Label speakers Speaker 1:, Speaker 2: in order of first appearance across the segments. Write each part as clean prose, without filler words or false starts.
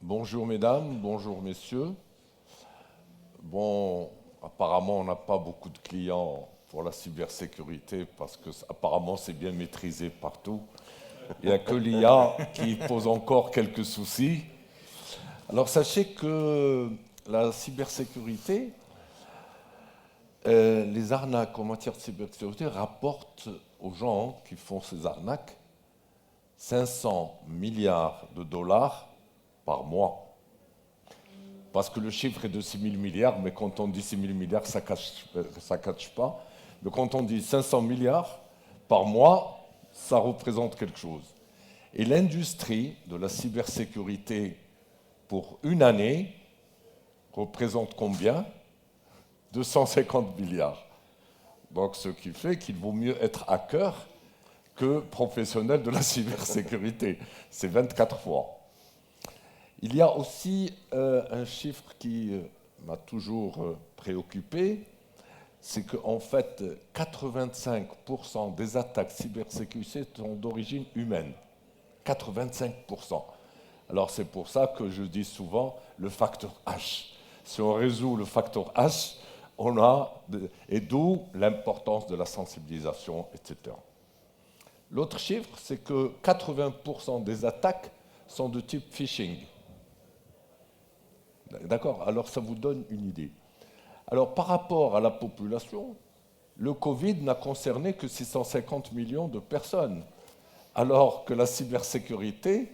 Speaker 1: Bonjour mesdames, bonjour messieurs. Bon, apparemment on n'a pas beaucoup de clients pour la cybersécurité parce que apparemment c'est bien maîtrisé partout. Il n'y a que l'IA qui pose encore quelques soucis. Alors sachez que la cybersécurité, les arnaques en matière de cybersécurité rapportent aux gens qui font ces arnaques 500 milliards de dollars par mois. Parce que le chiffre est de 6 000 milliards, mais quand on dit 6 000 milliards, ça ne cache pas. Mais quand on dit 500 milliards par mois, ça représente quelque chose. Et l'industrie de la cybersécurité pour une année représente combien? 250 milliards. Donc ce qui fait qu'il vaut mieux être hacker que professionnel de la cybersécurité. C'est 24 fois. Il y a aussi un chiffre qui m'a toujours préoccupé, c'est qu'en fait, 85% des attaques cybersécurité sont d'origine humaine. 85%. Alors c'est pour ça que je dis souvent le facteur H. Si on résout le facteur H, et d'où l'importance de la sensibilisation, etc. L'autre chiffre, c'est que 80% des attaques sont de type phishing. D'accord? Alors ça vous donne une idée. Alors par rapport à la population, le Covid n'a concerné que 650 millions de personnes, alors que la cybersécurité,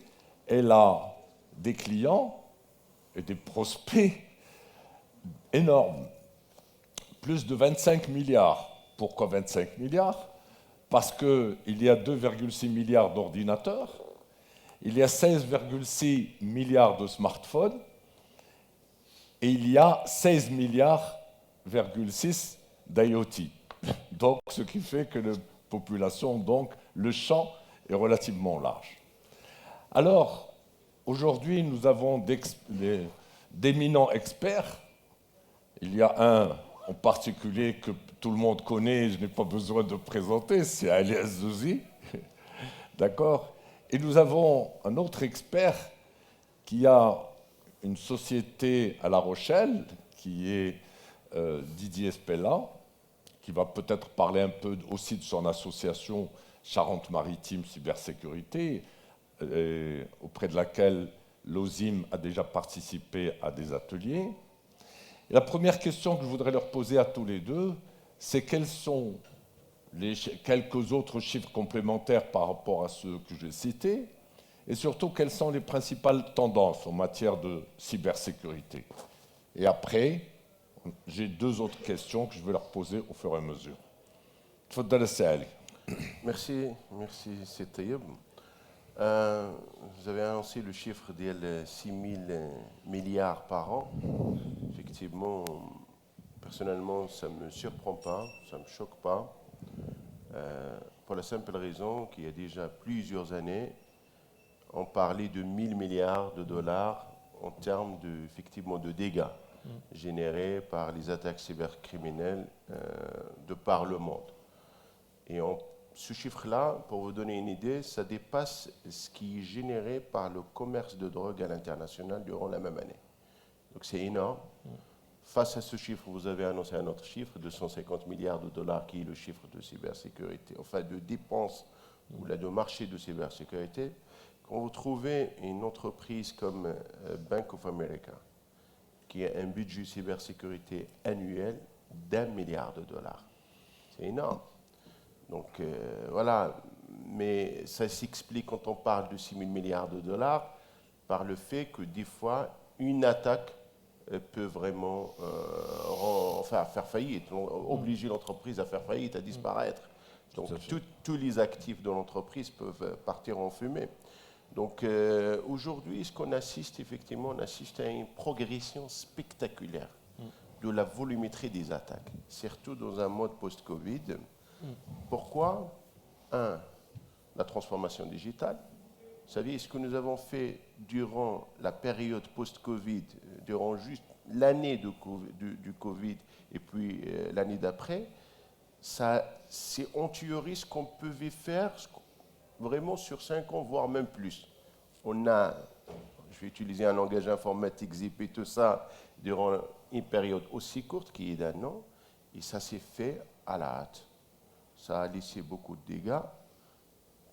Speaker 1: elle a des clients et des prospects énormes. Plus de 25 milliards. Pourquoi 25 milliards? Parce qu'il y a 2,6 milliards d'ordinateurs, il y a 16,6 milliards de smartphones, et il y a 16 milliards d'IoT. Donc, ce qui fait que la population, donc, le champ est relativement large. Alors, aujourd'hui, nous avons d'éminents experts. Il y a un en particulier que tout le monde connaît, je n'ai pas besoin de présenter, c'est Ali Azzouzi. D'accord? Et nous avons un autre expert qui a une société à La Rochelle, qui est Didier Spella, qui va peut-être parler un peu aussi de son association Charente-Maritime Cybersécurité, auprès de laquelle l'OSIM a déjà participé à des ateliers. Et la première question que je voudrais leur poser à tous les deux, c'est quels sont les quelques autres chiffres complémentaires par rapport à ceux que j'ai cités, et surtout quelles sont les principales tendances en matière de cybersécurité. Et après, j'ai deux autres questions que je vais leur poser au fur et à mesure. تفضل السي علي.
Speaker 2: Merci, c'est Taïeb. Vous avez annoncé le chiffre de 6 000 milliards par an. Effectivement, personnellement, ça ne me surprend pas, ça ne me choque pas, pour la simple raison qu'il y a déjà plusieurs années, on parlait de 1000 milliards de dollars en termes effectivement, de dégâts générés par les attaques cybercriminelles de par le monde. Et ce chiffre-là, pour vous donner une idée, ça dépasse ce qui est généré par le commerce de drogue à l'international durant la même année. Donc c'est énorme. Face à ce chiffre, vous avez annoncé un autre chiffre, 250 milliards de dollars, qui est le chiffre de cybersécurité, enfin de dépenses ou là, de marché de cybersécurité. Quand vous trouvez une entreprise comme Bank of America, qui a un budget cybersécurité annuel d'1 milliard de dollars, c'est énorme. Donc voilà, mais ça s'explique quand on parle de 6 000 milliards de dollars par le fait que des fois, une attaque peut vraiment faire faillite, obliger l'entreprise à faire faillite, à disparaître. Donc tous les actifs de l'entreprise peuvent partir en fumée. Donc aujourd'hui, ce qu'on assiste effectivement, on assiste à une progression spectaculaire de la volumétrie des attaques, surtout dans un mode post-Covid. Pourquoi? Un, la transformation digitale. Vous savez, ce que nous avons fait durant la période post-Covid, durant juste l'année du Covid et puis l'année d'après, c'est en théorie ce qu'on pouvait faire vraiment sur 5 ans, voire même plus. On a, je vais utiliser un langage informatique, zip et tout ça, durant une période aussi courte qui est d'un an. Et ça s'est fait à la hâte. Ça a laissé beaucoup de dégâts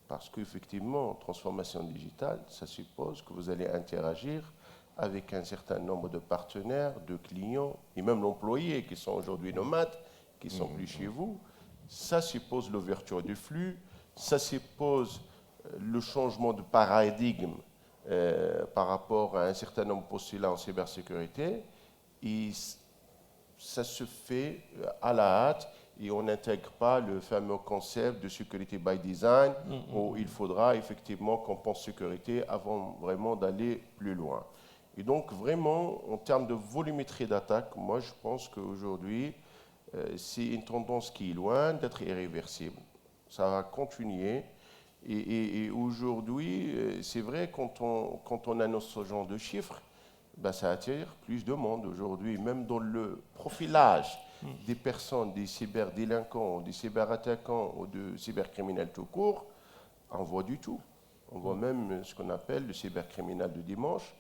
Speaker 2: parce qu'effectivement, transformation digitale, ça suppose que vous allez interagir avec un certain nombre de partenaires, de clients et même l'employé qui sont aujourd'hui nomades, qui ne sont plus chez vous. Ça suppose l'ouverture du flux, ça suppose le changement de paradigme par rapport à un certain nombre de postulats en cybersécurité. Et ça se fait à la hâte et on n'intègre pas le fameux concept de sécurité by design où il faudra effectivement qu'on pense sécurité avant vraiment d'aller plus loin. Et donc vraiment, en termes de volumétrie d'attaque, moi je pense qu'aujourd'hui, c'est une tendance qui est loin d'être irréversible. Ça va continuer. Et aujourd'hui, c'est vrai, quand on annonce ce genre de chiffres, ben, ça attire plus de monde aujourd'hui, même dans le profilage des personnes, des cyberdélinquants, des cyberattaquants ou des cybercriminels tout court, on voit du tout. On voit même ce qu'on appelle le cybercriminel de dimanche.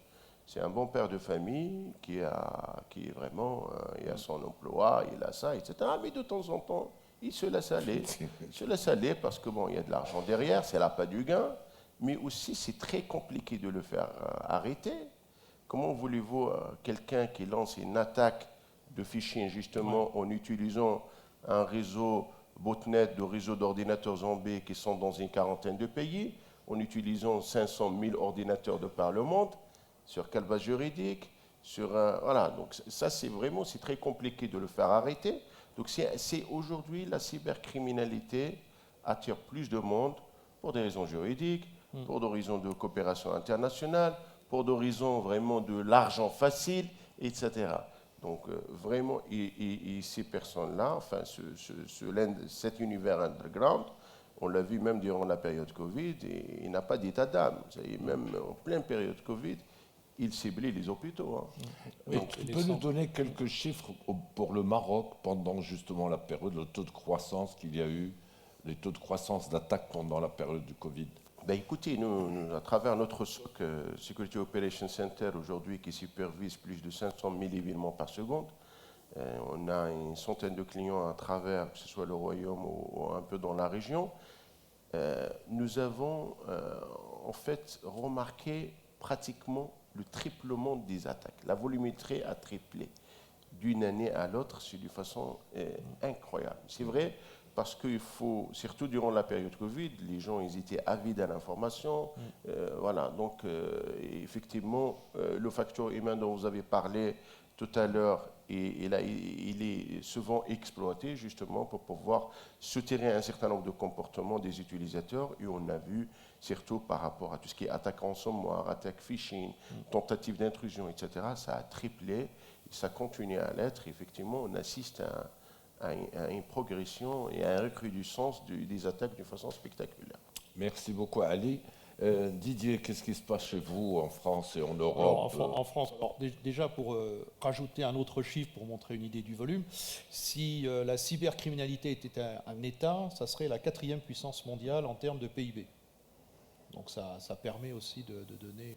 Speaker 2: C'est un bon père de famille qui est vraiment, il a son emploi, il a ça, etc. Mais de temps en temps, il se laisse aller. Il se laisse aller parce que bon, il y a de l'argent derrière, c'est l'appât du gain, mais aussi c'est très compliqué de le faire arrêter. Comment voulez-vous quelqu'un qui lance une attaque de phishing justement en utilisant un réseau botnet de réseaux d'ordinateurs zombies qui sont dans une quarantaine de pays, en utilisant 500 000 ordinateurs de par le monde, sur quelle base juridique, voilà, donc ça c'est vraiment, c'est très compliqué de le faire arrêter. Donc c'est aujourd'hui la cybercriminalité attire plus de monde pour des raisons juridiques, pour des raisons de coopération internationale, pour des raisons vraiment de l'argent facile, etc. Donc vraiment, et ces personnes-là, enfin cet univers underground, on l'a vu même durant la période Covid, et il n'a pas d'état d'âme. Même en pleine période Covid, il ciblait les hôpitaux.
Speaker 1: Oui, tu peux nous donner quelques chiffres pour le Maroc pendant justement la période, le taux de croissance qu'il y a eu, les taux de croissance d'attaque pendant la période du Covid?
Speaker 2: Ben écoutez, nous, à travers notre SOC, Security Operations Center, aujourd'hui, qui supervise plus de 500 000 événements par seconde, on a une centaine de clients à travers, que ce soit le Royaume ou un peu dans la région. Nous avons en fait remarqué pratiquement le triplement des attaques. La volumétrie a triplé d'une année à l'autre, c'est de façon incroyable. C'est vrai, parce qu'il faut, surtout durant la période Covid, les gens ils étaient avides à l'information. Voilà, donc effectivement, le facteur humain dont vous avez parlé tout à l'heure, et là, il est souvent exploité justement pour pouvoir soutirer un certain nombre de comportements des utilisateurs. Et on a vu, surtout par rapport à tout ce qui est attaque ransomware, attaque phishing, tentative d'intrusion, etc., ça a triplé, et ça continue à l'être. Effectivement, on assiste à une progression et à un recrudescence des attaques de façon spectaculaire.
Speaker 1: Merci beaucoup, Ali. Didier, qu'est-ce qui se passe chez vous en France et en Europe?
Speaker 3: Alors, en France, déjà pour rajouter un autre chiffre pour montrer une idée du volume, si la cybercriminalité était un État, ça serait la 4e puissance mondiale en termes de PIB. Donc ça permet aussi de donner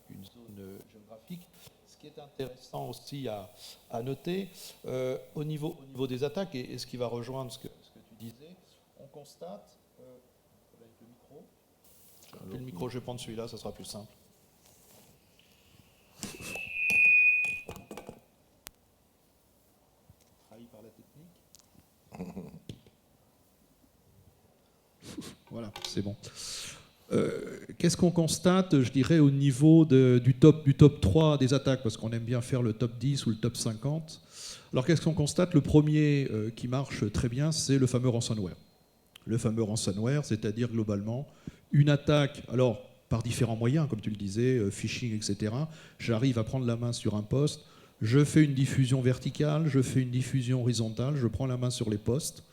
Speaker 3: une zone géographique. Ce qui est intéressant aussi à noter, au niveau des attaques, et ce qui va rejoindre ce que tu disais, on constate... Le micro, je vais prendre celui-là, ça sera plus simple. Trahi par la technique. Voilà, c'est bon. Qu'est-ce qu'on constate, je dirais, au niveau du top 3 des attaques, parce qu'on aime bien faire le top 10 ou le top 50. Alors qu'est-ce qu'on constate? Le premier qui marche très bien, c'est le fameux ransomware. Le fameux ransomware, c'est-à-dire globalement une attaque, alors par différents moyens, comme tu le disais, phishing, etc. J'arrive à prendre la main sur un poste, je fais une diffusion verticale, je fais une diffusion horizontale, je prends la main sur les postes,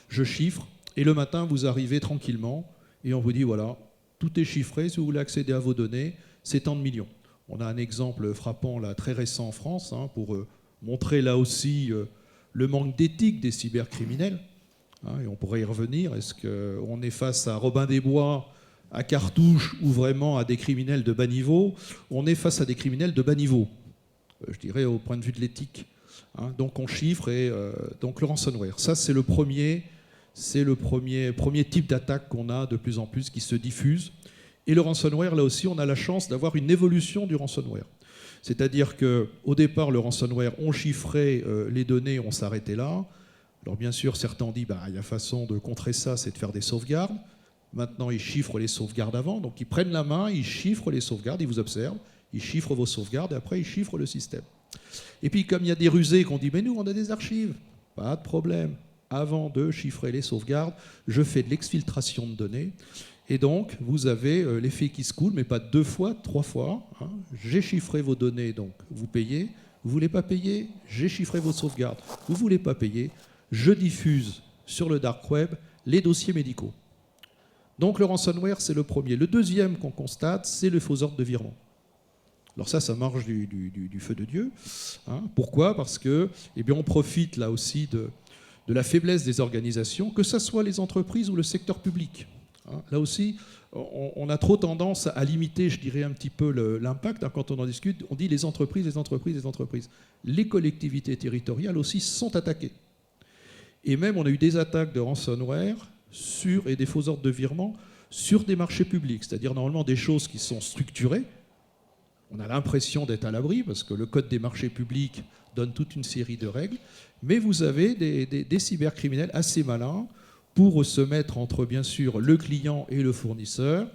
Speaker 3: je chiffre, et le matin, vous arrivez tranquillement, et on vous dit, voilà, tout est chiffré, si vous voulez accéder à vos données, c'est tant de millions. On a un exemple frappant, là, très récent en France, pour montrer là aussi le manque d'éthique des cybercriminels, et on pourrait y revenir. Est-ce qu'on est face à Robin des Bois à cartouche ou vraiment à des criminels de bas niveau, on est face à des criminels de bas niveau, je dirais au point de vue de l'éthique. Hein. Donc on chiffre et donc le ransomware. Ça c'est le premier type d'attaque qu'on a de plus en plus qui se diffuse. Et le ransomware, là aussi, on a la chance d'avoir une évolution du ransomware. C'est-à-dire qu'au départ, le ransomware, on chiffrait les données, on s'arrêtait là. Alors bien sûr, certains ont dit, il y a façon de contrer ça, c'est de faire des sauvegardes. Maintenant, ils chiffrent les sauvegardes avant. Donc ils prennent la main, ils chiffrent les sauvegardes, ils vous observent, ils chiffrent vos sauvegardes et après ils chiffrent le système. Et puis comme il y a des rusés qui ont dit, mais nous, on a des archives, pas de problème. Avant de chiffrer les sauvegardes, je fais de l'exfiltration de données. Et donc, vous avez l'effet qui se coule, mais pas 2 fois, 3 fois. Hein. J'ai chiffré vos données, donc vous payez. Vous ne voulez pas payer? J'ai chiffré vos sauvegardes. Vous ne voulez pas payer? Je diffuse sur le dark web les dossiers médicaux. Donc le ransomware, c'est le premier. Le deuxième qu'on constate, c'est le faux ordre de virement. Alors ça marche du feu de Dieu. Hein. Pourquoi? Parce que, on profite là aussi de la faiblesse des organisations, que ce soit les entreprises ou le secteur public. Là aussi, on a trop tendance à limiter, je dirais, un petit peu l'impact. Quand on en discute, on dit les entreprises. Les collectivités territoriales aussi sont attaquées. Et même, on a eu des attaques de ransomware et des faux ordres de virement sur des marchés publics, c'est-à-dire normalement des choses qui sont structurées. On a l'impression d'être à l'abri, parce que le Code des marchés publics donne toute une série de règles, mais vous avez des cybercriminels assez malins pour se mettre entre, bien sûr, le client et le fournisseur,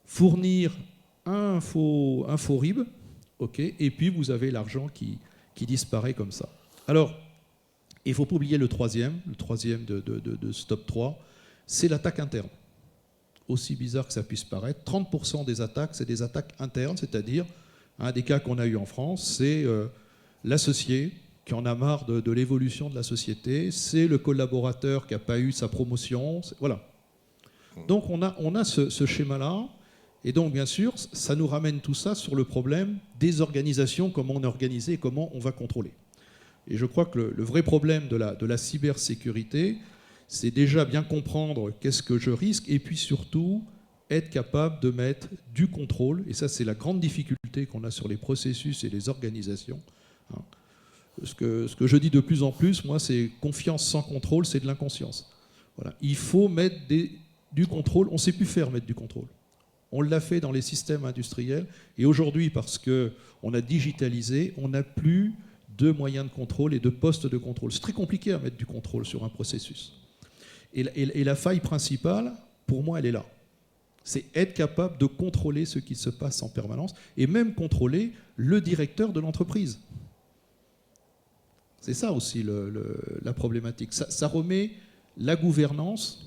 Speaker 3: fournir un faux RIB, et puis vous avez l'argent qui disparaît comme ça. Alors, il ne faut pas oublier le troisième de ce top 3, c'est l'attaque interne. Aussi bizarre que ça puisse paraître, 30% des attaques, c'est des attaques internes, c'est-à-dire, un des cas qu'on a eu en France, c'est l'associé qui en a marre de l'évolution de la société, c'est le collaborateur qui n'a pas eu sa promotion, voilà. Donc on a ce schéma-là, et donc bien sûr, ça nous ramène tout ça sur le problème des organisations, comment on est organisé et comment on va contrôler. Et je crois que le vrai problème de la cybersécurité, c'est déjà bien comprendre qu'est-ce que je risque, et puis surtout être capable de mettre du contrôle, et ça c'est la grande difficulté qu'on a sur les processus et les organisations. Ce que je dis de plus en plus, moi, c'est confiance sans contrôle, c'est de l'inconscience. Voilà. Il faut mettre du contrôle. On ne sait plus faire mettre du contrôle. On l'a fait dans les systèmes industriels. Et aujourd'hui, parce qu'on a digitalisé, on n'a plus de moyens de contrôle et de postes de contrôle. C'est très compliqué à mettre du contrôle sur un processus. Et la faille principale, pour moi, elle est là. C'est être capable de contrôler ce qui se passe en permanence et même contrôler le directeur de l'entreprise. C'est ça aussi la problématique. Ça remet la gouvernance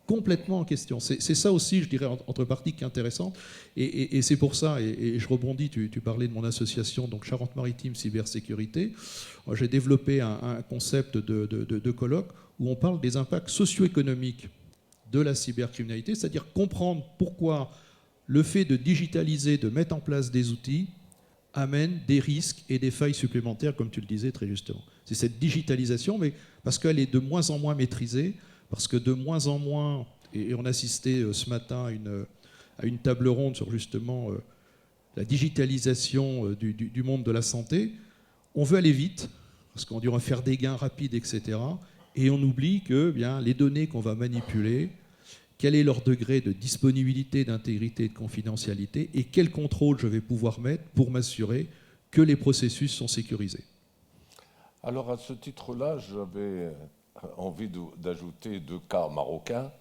Speaker 3: complètement en question. C'est ça aussi, je dirais, entre parties qui est intéressant. Et c'est pour ça, et je rebondis, tu parlais de mon association, donc Charente-Maritime Cybersécurité. J'ai développé un concept de colloque où on parle des impacts socio-économiques de la cybercriminalité, c'est-à-dire comprendre pourquoi le fait de digitaliser, de mettre en place des outils, amène des risques et des failles supplémentaires, comme tu le disais très justement. C'est cette digitalisation, mais parce qu'elle est de moins en moins maîtrisée, parce que de moins en moins, et on assistait ce matin à une table ronde sur justement la digitalisation du monde de la santé, on veut aller vite, parce qu'on dit on va faire des gains rapides, etc. Et on oublie que bien, les données qu'on va manipuler, quel est leur degré de disponibilité, d'intégrité et de confidentialité, et quel contrôle je vais pouvoir mettre pour m'assurer que les processus sont sécurisés.
Speaker 1: Alors à ce titre-là, j'avais envie d'ajouter 2 cas marocains.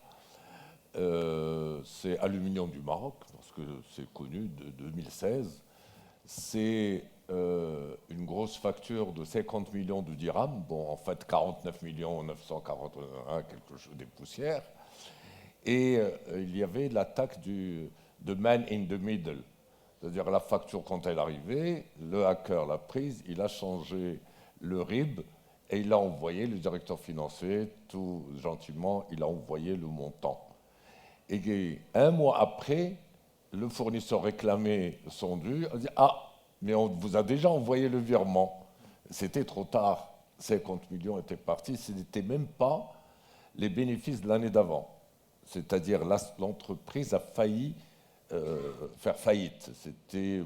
Speaker 1: C'est Aluminium du Maroc, parce que c'est connu, de 2016. C'est une grosse facture de 50 millions de dirhams, bon en fait 49 941, quelque chose des poussières. Et il y avait l'attaque de man in the middle. C'est-à-dire la facture, quand elle arrivait, le hacker l'a prise, il a changé le RIB et il a envoyé le directeur financier, tout gentiment, il a envoyé le montant. Et 1 mois après, le fournisseur réclamait son dû, il a dit « Ah, mais on vous a déjà envoyé le virement. » C'était trop tard, 50 millions étaient partis, ce n'était même pas les bénéfices de l'année d'avant. c'est-à-dire l'entreprise a failli faire faillite.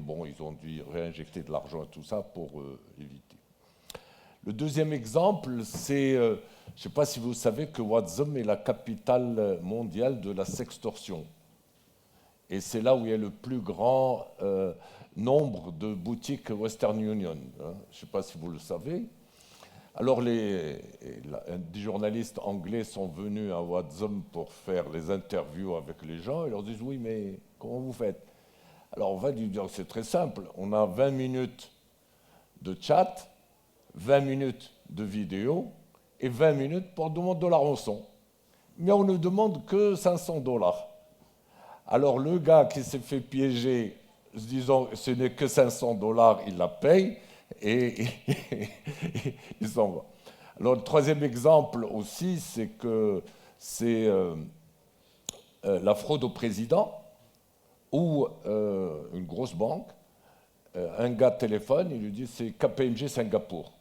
Speaker 1: Bon, ils ont dû réinjecter de l'argent et tout ça pour éviter. Le deuxième exemple, c'est, je ne sais pas si vous savez que Wadzum est la capitale mondiale de la sextorsion. Et c'est là où il y a le plus grand nombre de boutiques Western Union. Hein. Je ne sais pas si vous le savez. Alors, des journalistes anglais sont venus à Wadzum pour faire les interviews avec les gens. Ils leur disent, oui, mais comment vous faites? Alors, on va lui dire, c'est très simple. On a 20 minutes de chat, 20 minutes de vidéo et 20 minutes pour demander de la rançon. Mais on ne demande que $500. Alors, le gars qui s'est fait piéger, se disant, ce n'est que $500, il la paye. Et ils s'en vont. Alors, le troisième exemple aussi, c'est que c'est la fraude au président, où une grosse banque, un gars téléphone, il lui dit c'est KPMG Singapour.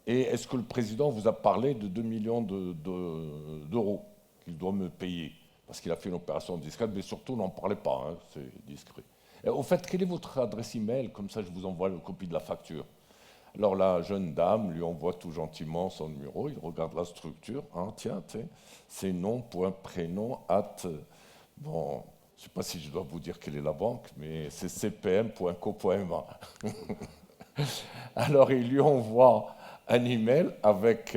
Speaker 1: Et est-ce que le président vous a parlé de 2 millions d'euros qu'il doit me payer? Parce qu'il a fait une opération discrète, mais surtout n'en parlez pas, hein, c'est discret. Au fait, quelle est votre adresse email? Comme ça, je vous envoie une copie de la facture. Alors la jeune dame lui envoie tout gentiment son numéro, il regarde la structure, hein, tiens, c'est nom, point, prénom, bon, je ne sais pas si je dois vous dire quelle est la banque, mais c'est cpm.co.ma. Alors il lui envoie un email avec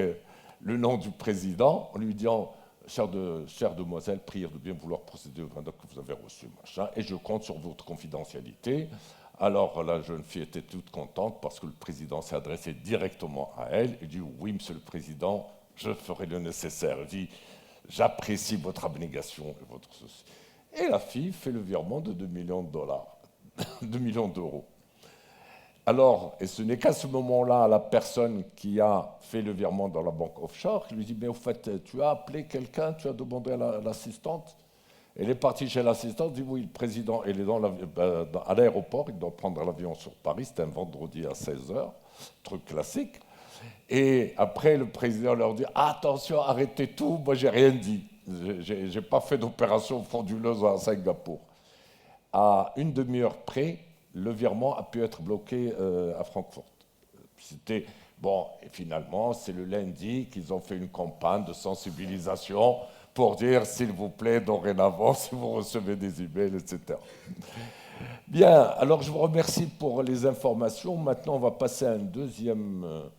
Speaker 1: le nom du président, en lui disant chère demoiselle, priez de bien vouloir procéder au mandat que vous avez reçu, machin, et je compte sur votre confidentialité. Alors la jeune fille était toute contente parce que le président s'est adressé directement à elle. Il dit oui, monsieur le président, je ferai le nécessaire. Il dit j'apprécie votre abnégation et votre ceci. Et la fille fait le virement de 2 millions de dollars, 2 millions d'euros. Alors, et ce n'est qu'à ce moment-là, la personne qui a fait le virement dans la banque offshore, qui lui dit, mais au fait, tu as appelé quelqu'un, tu as demandé à l'assistante? Elle est partie chez l'assistante, dit, oui, le président, il est à l'aéroport, il doit prendre l'avion sur Paris, c'était un vendredi à 16h, truc classique. Et après, le président leur dit, attention, arrêtez tout, moi, j'ai rien dit. J'ai pas fait d'opération frauduleuse à Singapour. À une demi-heure près, le virement a pu être bloqué à Francfort. C'était bon, et finalement, c'est le lundi qu'ils ont fait une campagne de sensibilisation pour dire, s'il vous plaît, dorénavant, si vous recevez des emails, etc. Bien, alors je vous remercie pour les informations. Maintenant, on va passer à une deuxième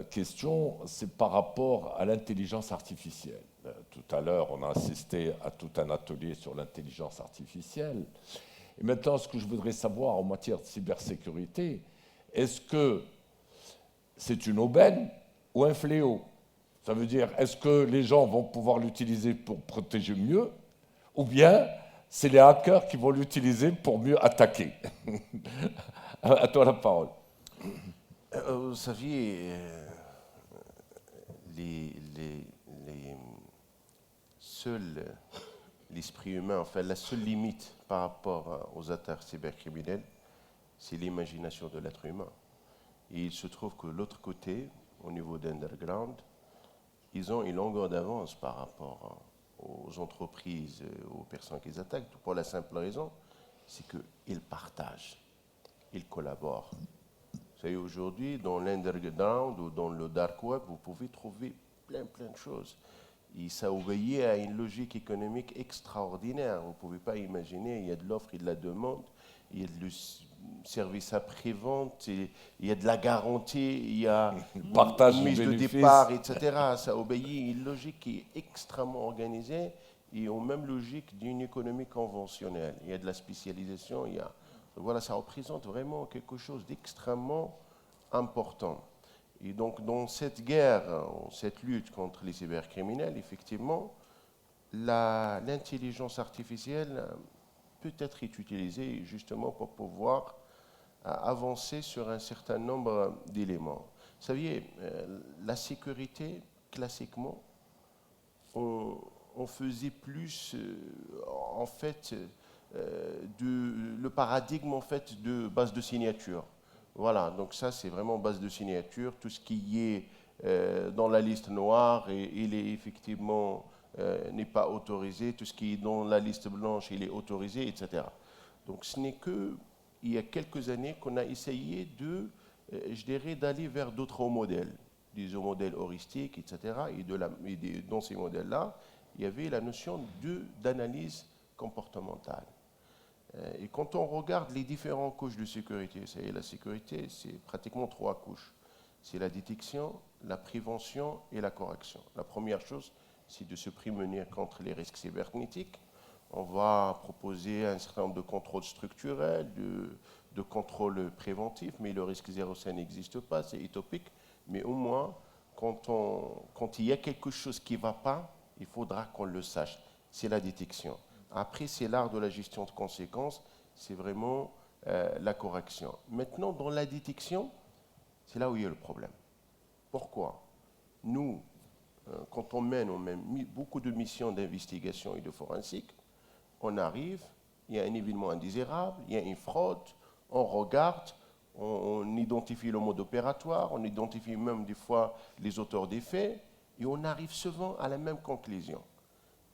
Speaker 1: question, c'est par rapport à l'intelligence artificielle. Tout à l'heure, on a assisté à tout un atelier sur l'intelligence artificielle. Et maintenant, ce que je voudrais savoir en matière de cybersécurité, est-ce que c'est une aubaine ou un fléau? Ça veut dire, est-ce que les gens vont pouvoir l'utiliser pour protéger mieux, ou bien c'est les hackers qui vont l'utiliser pour mieux attaquer? À toi la parole.
Speaker 2: Vous saviez, l'esprit humain, enfin, la seule limite par rapport aux attaques cybercriminelles, c'est l'imagination de l'être humain. Et il se trouve que de l'autre côté, au niveau d'Underground, ils ont une longueur d'avance par rapport aux entreprises, aux personnes qu'ils attaquent, pour la simple raison, c'est qu'ils partagent, ils collaborent. Vous savez, aujourd'hui, dans l'Underground ou dans le Dark Web, vous pouvez trouver plein de choses. Et ça obéit à une logique économique extraordinaire. Vous ne pouvez pas imaginer, il y a de l'offre et de la demande, il y a du service après-vente, il y a de la garantie, il y a une mise de départ, etc. Ça obéit à une logique qui est extrêmement organisée et aux mêmes logiques d'une économie conventionnelle. Il y a de la spécialisation, voilà, ça représente vraiment quelque chose d'extrêmement important. Et donc, dans cette guerre, cette lutte contre les cybercriminels, effectivement, l'intelligence artificielle peut être utilisée justement pour pouvoir avancer sur un certain nombre d'éléments. Vous saviez, la sécurité, classiquement, on faisait plus, en fait, le paradigme en fait, de base de signature. Voilà, donc ça c'est vraiment base de signature. Tout ce qui est dans la liste noire, il est effectivement n'est pas autorisé, tout ce qui est dans la liste blanche, il est autorisé, etc. Donc ce n'est que il y a quelques années qu'on a essayé de, je dirais, d'aller vers d'autres modèles, des modèles heuristiques, etc. Et dans ces modèles-là, il y avait la notion d'analyse comportementale. Et quand on regarde les différentes couches de sécurité, la sécurité, c'est pratiquement 3 couches. C'est la détection, la prévention et la correction. La première chose, c'est de se prémunir contre les risques cybernétiques. On va proposer un certain nombre de contrôles structurels, de contrôles préventifs, mais le risque zéro, ça n'existe pas, c'est utopique. Mais au moins, quand il y a quelque chose qui ne va pas, il faudra qu'on le sache. C'est la détection. Après, c'est l'art de la gestion de conséquences, c'est vraiment la correction. Maintenant, dans la détection, c'est là où il y a le problème. Pourquoi? Nous, quand on mène beaucoup de missions d'investigation et de forensique, on arrive, il y a un événement indésirable, il y a une fraude, on regarde, on identifie le mode opératoire, on identifie même des fois les auteurs des faits, et on arrive souvent à la même conclusion.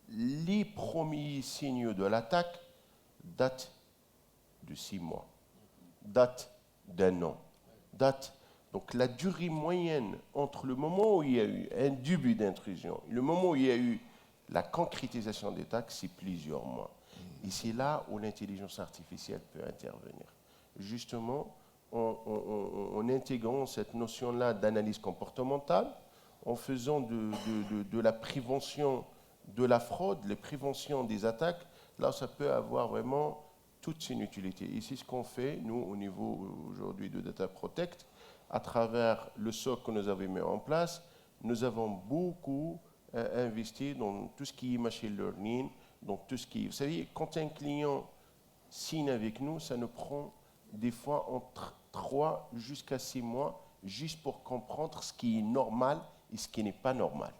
Speaker 2: Les premiers signes de l'attaque datent de 6 mois, datent d'1 an, donc la durée moyenne entre le moment où il y a eu un début d'intrusion et le moment où il y a eu la concrétisation des attaques, c'est plusieurs mois. Et c'est là où l'intelligence artificielle peut intervenir. Justement, en intégrant cette notion-là d'analyse comportementale, en faisant de la prévention de la fraude, la prévention des attaques, là, ça peut avoir vraiment toute son utilité. Et c'est ce qu'on fait, nous, au niveau aujourd'hui de Data Protect, à travers le socle que nous avons mis en place, nous avons beaucoup investi dans tout ce qui est machine learning, dans tout ce qui est... Vous savez, quand un client signe avec nous, ça nous prend des fois entre 3 jusqu'à 6 mois juste pour comprendre ce qui est normal et ce qui n'est pas normal.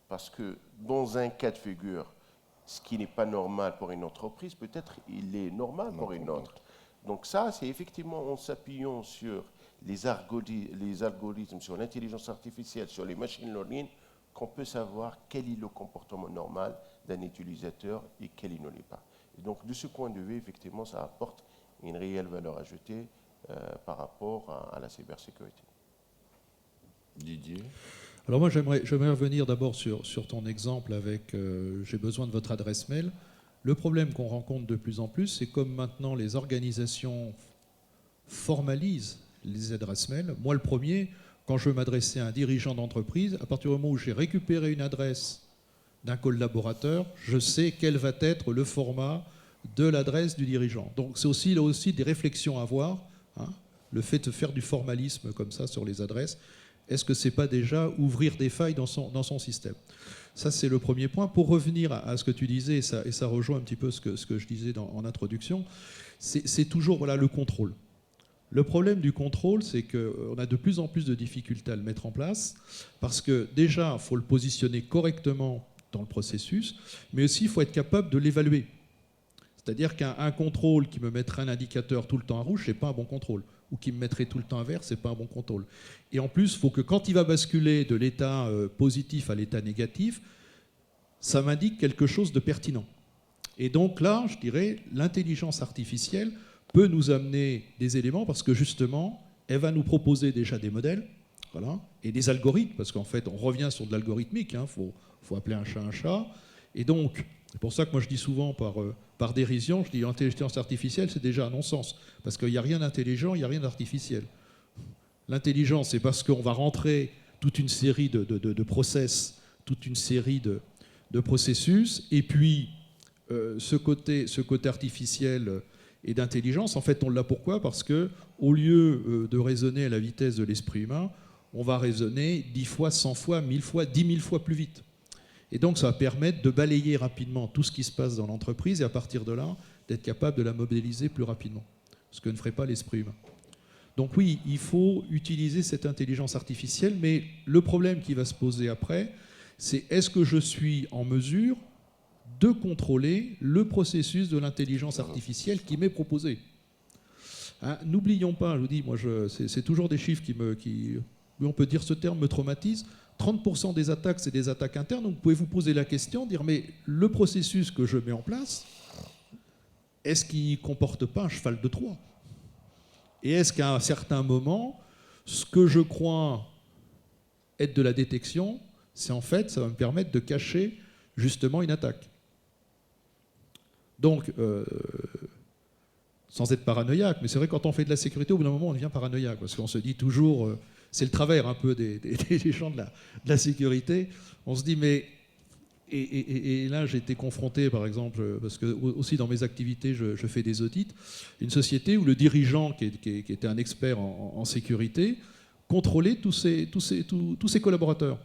Speaker 2: Parce que dans un cas de figure, ce qui n'est pas normal pour une entreprise, peut-être il est normal pour une autre. Donc ça, c'est effectivement en s'appuyant sur les algorithmes, sur l'intelligence artificielle, sur les machine learning, qu'on peut savoir quel est le comportement normal d'un utilisateur et quel il ne l'est pas. Et donc, de ce point de vue, effectivement, ça apporte une réelle valeur ajoutée par rapport à la cybersécurité.
Speaker 1: Didier?
Speaker 3: Alors moi, j'aimerais revenir d'abord sur ton exemple avec j'ai besoin de votre adresse mail. Le problème qu'on rencontre de plus en plus, c'est comme maintenant les organisations formalisent les adresses mail. Moi, le premier, quand je veux m'adresser à un dirigeant d'entreprise, à partir du moment où j'ai récupéré une adresse d'un collaborateur, je sais quel va être le format de l'adresse du dirigeant. Donc c'est aussi, là aussi des réflexions à avoir, hein, le fait de faire du formalisme comme ça sur les adresses. Est-ce que ce n'est pas déjà ouvrir des failles dans son système? Ça, c'est le premier point. Pour revenir à ce que tu disais, et ça rejoint un petit peu ce que je disais en introduction, c'est toujours voilà, le contrôle. Le problème du contrôle, c'est qu'on a de plus en plus de difficultés à le mettre en place, parce que déjà, il faut le positionner correctement dans le processus, mais aussi il faut être capable de l'évaluer. C'est-à-dire qu'un contrôle qui me mettrait un indicateur tout le temps à rouge, ce n'est pas un bon contrôle. Ou qui me mettrait tout le temps à vert, ce n'est pas un bon contrôle. Et en plus, il faut que quand il va basculer de l'état positif à l'état négatif, ça m'indique quelque chose de pertinent. Et donc là, je dirais, l'intelligence artificielle peut nous amener des éléments parce que justement, elle va nous proposer déjà des modèles, voilà, et des algorithmes, parce qu'en fait, on revient sur de l'algorithmique, hein, faut appeler un chat. Et donc, c'est pour ça que moi je dis souvent par dérision, je dis l'intelligence artificielle, c'est déjà un non-sens, parce qu'il n'y a rien d'intelligent, il n'y a rien d'artificiel. L'intelligence, c'est parce qu'on va rentrer toute une série de process, toute une série de processus, et puis ce côté artificiel et d'intelligence, en fait, on l'a pourquoi? Parce qu'au lieu de raisonner à la vitesse de l'esprit humain, on va raisonner 10 fois, 100 fois, 1000 fois, 10 000 fois plus vite. Et donc, ça va permettre de balayer rapidement tout ce qui se passe dans l'entreprise et à partir de là, d'être capable de la modéliser plus rapidement, ce que ne ferait pas l'esprit humain. Donc oui, il faut utiliser cette intelligence artificielle, mais le problème qui va se poser après, c'est est-ce que je suis en mesure de contrôler le processus de l'intelligence artificielle qui m'est proposé. Hein, n'oublions pas, je vous dis, moi, c'est toujours des chiffres qui on peut dire ce terme me traumatise. 30% des attaques, c'est des attaques internes. Donc vous pouvez vous poser la question, dire mais le processus que je mets en place, est-ce qu'il ne comporte pas un cheval de Troie? Et est-ce qu'à un certain moment, ce que je crois être de la détection, c'est en fait, ça va me permettre de cacher justement une attaque. Donc, sans être paranoïaque, mais c'est vrai, quand on fait de la sécurité, au bout d'un moment, on devient paranoïaque, parce qu'on se dit toujours, c'est le travers un peu des gens de la sécurité, on se dit, mais... Et là, j'ai été confronté, par exemple, parce que aussi dans mes activités, je fais des audits, une société où le dirigeant, qui était un expert en sécurité, contrôlait tous ses collaborateurs.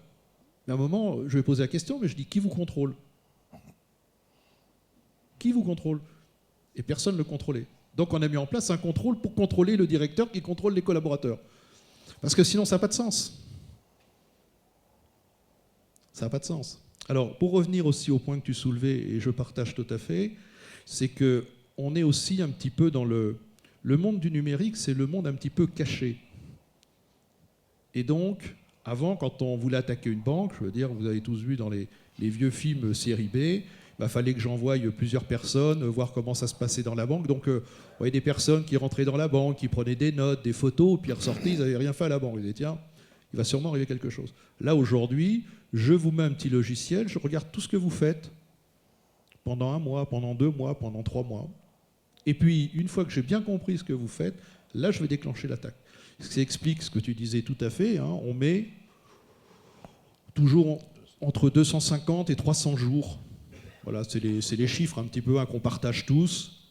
Speaker 3: À un moment, je vais poser la question, mais je dis, qui vous contrôle? Qui vous contrôle? Et personne ne le contrôlait. Donc on a mis en place un contrôle pour contrôler le directeur qui contrôle les collaborateurs. Parce que sinon, ça n'a pas de sens. Ça n'a pas de sens. Alors, pour revenir aussi au point que tu soulevais, et je partage tout à fait, c'est qu'on est aussi un petit peu dans le monde du numérique, c'est le monde un petit peu caché. Et donc, avant, quand on voulait attaquer une banque, je veux dire, vous avez tous vu dans les vieux films série B, il fallait que j'envoie plusieurs personnes, voir comment ça se passait dans la banque. Donc, vous voyez des personnes qui rentraient dans la banque, qui prenaient des notes, des photos, puis ils ressortaient, ils n'avaient rien fait à la banque. Ils disaient, tiens, il va sûrement arriver quelque chose. Là, aujourd'hui, je vous mets un petit logiciel, je regarde tout ce que vous faites pendant 1 mois, pendant 2 mois, pendant 3 mois. Et puis, une fois que j'ai bien compris ce que vous faites, là, je vais déclencher l'attaque. Ce qui explique ce que tu disais tout à fait. Hein, on met toujours entre 250 et 300 jours. Voilà, c'est les chiffres un petit peu qu'on partage tous.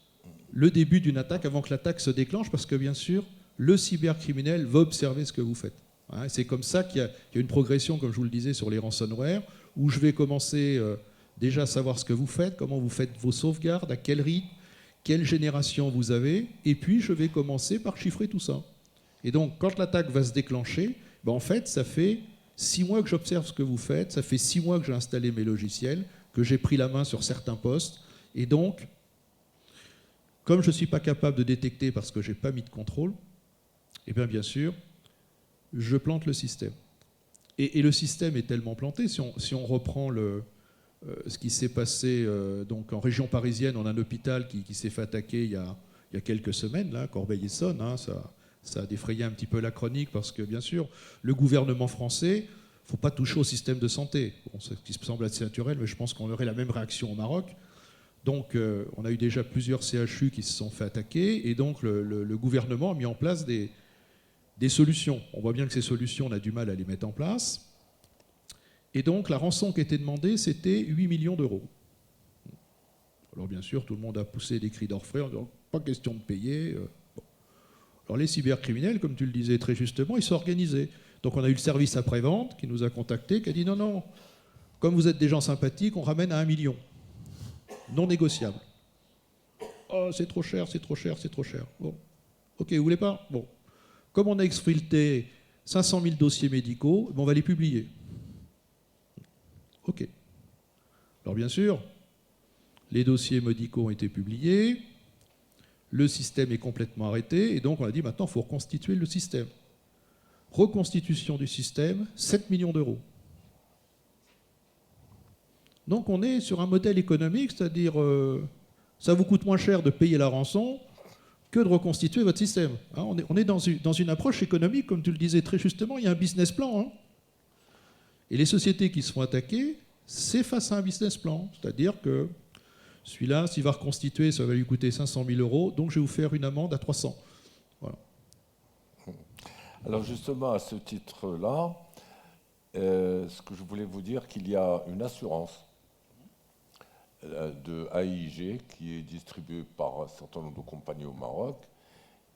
Speaker 3: Le début d'une attaque avant que l'attaque se déclenche, parce que bien sûr, le cybercriminel va observer ce que vous faites. Hein, c'est comme ça qu'il y a une progression, comme je vous le disais, sur les ransomware, où je vais commencer déjà à savoir ce que vous faites, comment vous faites vos sauvegardes, à quel rythme, quelle génération vous avez, et puis je vais commencer par chiffrer tout ça. Et donc, quand l'attaque va se déclencher, en fait, ça fait 6 mois que j'observe ce que vous faites, ça fait 6 mois que j'ai installé mes logiciels, que j'ai pris la main sur certains postes, et donc, comme je ne suis pas capable de détecter parce que je n'ai pas mis de contrôle, et bien sûr, je plante le système. Et le système est tellement planté, si on reprend ce qui s'est passé donc en région parisienne, on a un hôpital qui s'est fait attaquer il y a quelques semaines, là, Corbeil-Essonnes, hein, ça a défrayé un petit peu la chronique parce que, bien sûr, le gouvernement français, il ne faut pas toucher au système de santé. Bon, ce qui semble assez naturel, mais je pense qu'on aurait la même réaction au Maroc. Donc, on a eu déjà plusieurs CHU qui se sont fait attaquer, et donc le gouvernement a mis en place des solutions. On voit bien que ces solutions, on a du mal à les mettre en place. Et donc, la rançon qui était demandée, c'était 8 millions d'euros. Alors, bien sûr, tout le monde a poussé des cris d'orfraie en disant « pas question de payer ». Alors, les cybercriminels, comme tu le disais très justement, ils sont organisés. Donc, on a eu le service après-vente qui nous a contactés, qui a dit « non, non, comme vous êtes des gens sympathiques, on ramène à 1 million. Non négociable. » « Oh, c'est trop cher, c'est trop cher, c'est trop cher. » Bon, ok, vous voulez pas? Bon. Comme on a exfiltré 500 000 dossiers médicaux, on va les publier. Ok. Alors bien sûr, les dossiers médicaux ont été publiés, le système est complètement arrêté, et donc on a dit maintenant il faut reconstituer le système. Reconstitution du système, 7 millions d'euros. Donc on est sur un modèle économique, c'est-à-dire ça vous coûte moins cher de payer la rançon que de reconstituer votre système. Hein, on est dans une approche économique, comme tu le disais très justement, il y a un business plan. Hein. Et les sociétés qui se font attaquer, c'est face à un business plan. C'est-à-dire que celui-là, s'il va reconstituer, ça va lui coûter 500 000 euros, donc je vais vous faire une amende à 300. Voilà.
Speaker 1: Alors justement, à ce titre-là, ce que je voulais vous dire, qu'il y a une assurance de AIG qui est distribuée par un certain nombre de compagnies au Maroc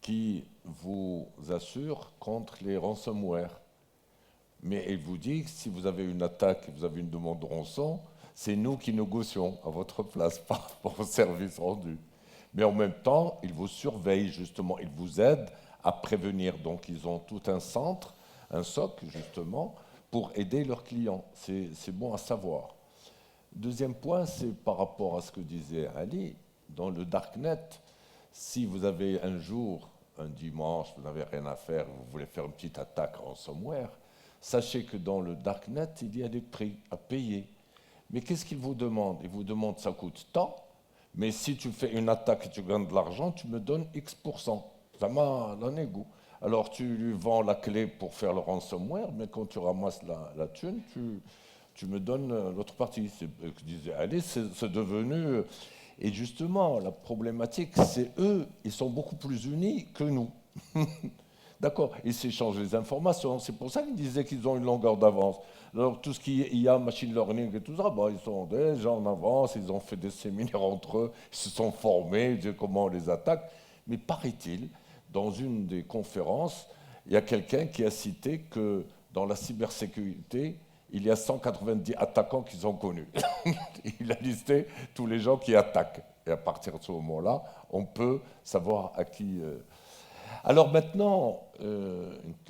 Speaker 1: qui vous assure contre les ransomware. Mais elle vous dit que si vous avez une attaque, vous avez une demande de rançon, c'est nous qui négocions à votre place par rapport au service rendu. Mais en même temps, ils vous surveillent justement, ils vous aident à prévenir. Donc ils ont tout un centre, un SOC justement, pour aider leurs clients. C'est bon à savoir. Deuxième point, c'est par rapport à ce que disait Ali, dans le Darknet, si vous avez un jour, un dimanche, vous n'avez rien à faire, vous voulez faire une petite attaque ransomware, sachez que dans le darknet, il y a des prix à payer. Mais qu'est-ce qu'ils vous demandent? Ils vous demandent ça coûte tant, mais si tu fais une attaque et tu gagnes de l'argent, tu me donnes X%. Ça m'a donné goût. Alors tu lui vends la clé pour faire le ransomware, mais quand tu ramasses la thune, tu me donnes l'autre partie. Je disais, allez, c'est devenu... Et justement, la problématique, c'est eux, ils sont beaucoup plus unis que nous. D'accord, ils s'échangent les informations. C'est pour ça qu'ils disaient qu'ils ont une longueur d'avance. Alors, tout ce qui est IA, machine learning et tout ça, ils sont déjà en avance, ils ont fait des séminaires entre eux, ils se sont formés, ils disent comment on les attaque. Mais paraît-il, dans une des conférences, il y a quelqu'un qui a cité que dans la cybersécurité, il y a 190 attaquants qu'ils ont connus. Il a listé tous les gens qui attaquent. Et à partir de ce moment-là, on peut savoir à qui... Alors maintenant,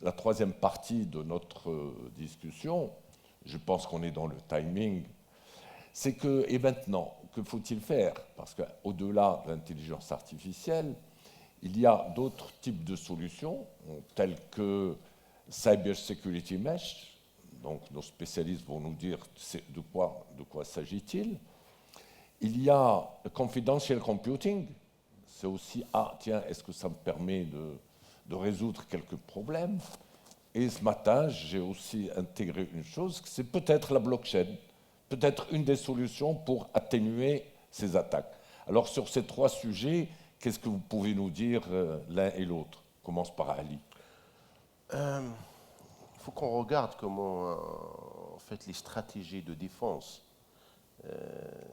Speaker 1: la troisième partie de notre discussion, je pense qu'on est dans le timing, c'est que, et maintenant, que faut-il faire? Parce qu'au-delà de l'intelligence artificielle, il y a d'autres types de solutions, telles que Cyber Security Mesh. Donc nos spécialistes vont nous dire de quoi s'agit-il. Il y a Confidential Computing. C'est aussi, tiens, est-ce que ça me permet de résoudre quelques problèmes? Et ce matin, j'ai aussi intégré une chose, c'est peut-être la blockchain, peut-être une des solutions pour atténuer ces attaques. Alors sur ces trois sujets, qu'est-ce que vous pouvez nous dire l'un et l'autre? On commence par Ali.
Speaker 2: Il faut qu'on regarde comment, en fait, les stratégies de défense.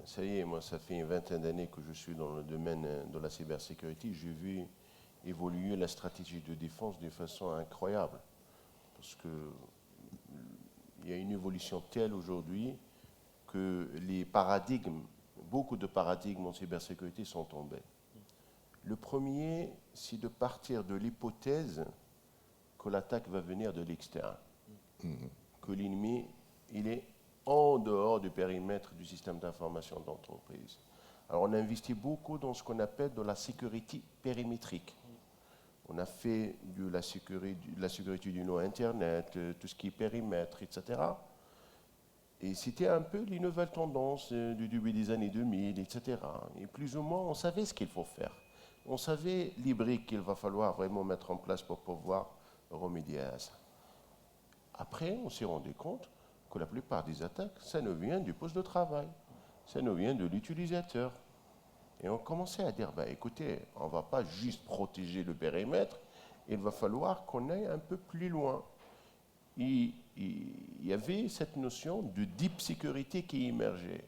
Speaker 2: Ça y est, moi, ça fait une vingtaine d'années que je suis dans le domaine de la cybersécurité. J'ai vu évoluer la stratégie de défense de façon incroyable. Parce qu'il y a une évolution telle aujourd'hui que les paradigmes, beaucoup de paradigmes en cybersécurité sont tombés. Le premier, c'est de partir de l'hypothèse que l'attaque va venir de l'extérieur, que l'ennemi, il est en dehors du périmètre du système d'information d'entreprise. Alors on a investi beaucoup dans ce qu'on appelle de la sécurité périmétrique. On a fait de la sécurité du nom Internet, tout ce qui est périmètre, etc. Et c'était un peu les nouvelles tendances du début des années 2000, etc. Et plus ou moins, on savait ce qu'il faut faire. On savait les briques qu'il va falloir vraiment mettre en place pour pouvoir remédier à ça. Après, on s'est rendu compte que la plupart des attaques, ça nous vient du poste de travail, ça nous vient de l'utilisateur. Et on commençait à dire, écoutez, on ne va pas juste protéger le périmètre, il va falloir qu'on aille un peu plus loin. Il y avait cette notion de deep sécurité qui émergeait.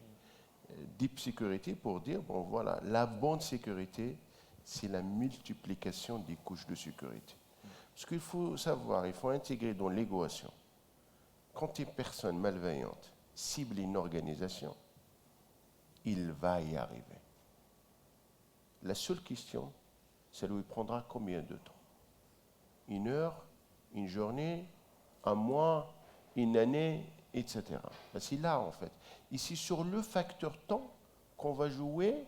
Speaker 2: Deep sécurité pour dire, voilà, la bonne sécurité, c'est la multiplication des couches de sécurité. Ce qu'il faut savoir, il faut intégrer dans l'équation. Quand une personne malveillante cible une organisation, il va y arriver. La seule question, ça lui prendra combien de temps? Une heure, une journée, un mois, une année, etc. C'est là, en fait. Ici, sur le facteur temps qu'on va jouer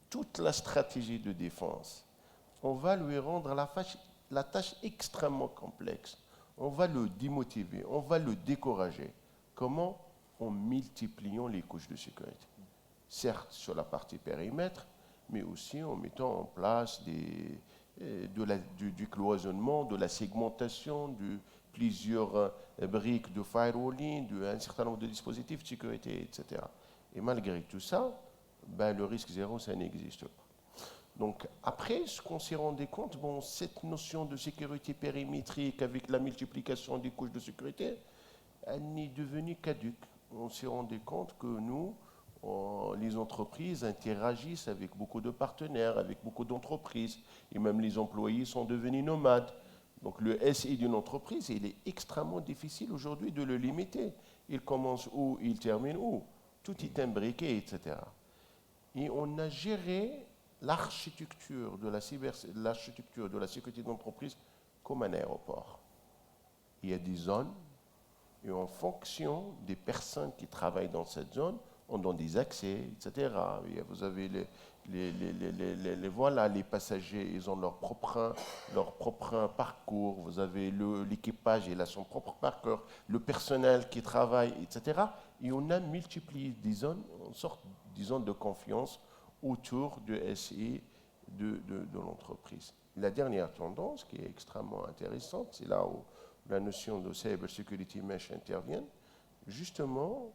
Speaker 2: toute la stratégie de défense. On va lui rendre la tâche extrêmement complexe. On va le démotiver, on va le décourager. Comment? En multipliant les couches de sécurité. Certes, sur la partie périmètre, mais aussi en mettant en place du cloisonnement, de la segmentation, de plusieurs briques de firewalling, un certain nombre de dispositifs de sécurité, etc. Et malgré tout ça, le risque zéro, ça n'existe pas. Donc après, ce qu'on s'est rendu compte, cette notion de sécurité périmétrique avec la multiplication des couches de sécurité, elle est devenue caduque. On s'est rendu compte que nous, les entreprises interagissent avec beaucoup de partenaires, avec beaucoup d'entreprises, et même les employés sont devenus nomades. Donc le SI d'une entreprise, il est extrêmement difficile aujourd'hui de le limiter. Il commence où, il termine où. Tout est imbriqué, etc. Et on a géré l'architecture de la sécurité d'entreprise comme un aéroport. Il y a des zones, et en fonction des personnes qui travaillent dans cette zone, on donne des accès, etc. Vous avez les passagers, ils ont leur propre parcours. vous avez l'équipage, il a son propre parcours, le personnel qui travaille, etc. Et on a multiplié des zones, une sorte, disons, de confiance autour de SI de l'entreprise. La dernière tendance, qui est extrêmement intéressante, c'est là où la notion de cyber security mesh intervient. Justement,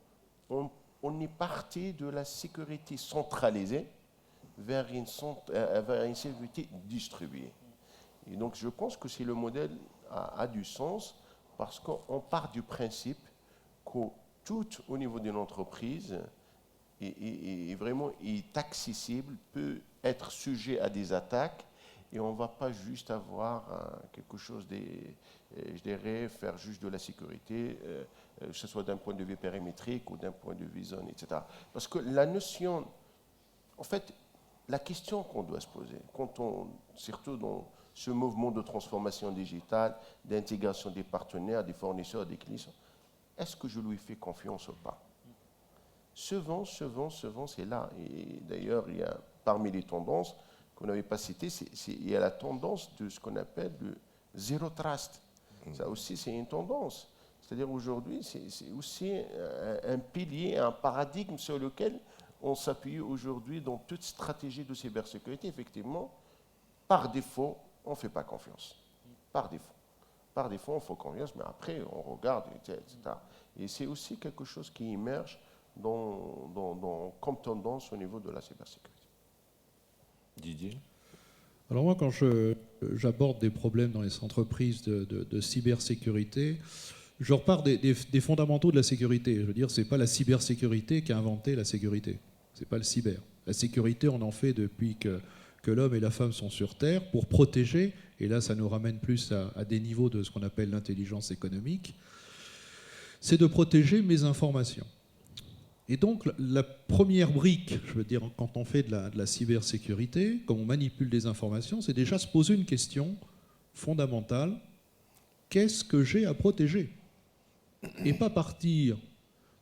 Speaker 2: on est parti de la sécurité centralisée vers une sécurité distribuée. Et donc, je pense que le modèle a du sens parce qu'on part du principe que tout au niveau d'une entreprise est accessible, peut être sujet à des attaques, et on ne va pas juste avoir quelque chose je dirais, faire juste de la sécurité, que ce soit d'un point de vue périmétrique ou d'un point de vue zone, etc. Parce que la notion, en fait, la question qu'on doit se poser, surtout dans ce mouvement de transformation digitale, d'intégration des partenaires, des fournisseurs, des clients, est-ce que je lui fais confiance ou pas? Souvent, c'est là. Et d'ailleurs, il y a parmi les tendances qu'on n'avait pas citées, il y a la tendance de ce qu'on appelle le zero trust. Ça aussi, c'est une tendance. C'est-à-dire aujourd'hui, c'est aussi un pilier, un paradigme sur lequel on s'appuie aujourd'hui dans toute stratégie de cybersécurité. Effectivement, par défaut, on ne fait pas confiance. Par défaut. Par défaut, on fait confiance, mais après, on regarde, etc. Et c'est aussi quelque chose qui émerge comme tendance au niveau de la cybersécurité.
Speaker 1: Didier?
Speaker 3: Alors moi, quand j'aborde des problèmes dans les entreprises de cybersécurité, je repars des fondamentaux de la sécurité. Je veux dire, ce n'est pas la cybersécurité qui a inventé la sécurité. Ce n'est pas le cyber. La sécurité, on en fait depuis que l'homme et la femme sont sur Terre pour protéger, et là ça nous ramène plus à des niveaux de ce qu'on appelle l'intelligence économique, c'est de protéger mes informations. Et donc la première brique, je veux dire, quand on fait de la cybersécurité, quand on manipule des informations, c'est déjà se poser une question fondamentale: qu'est-ce que j'ai à protéger? Et pas partir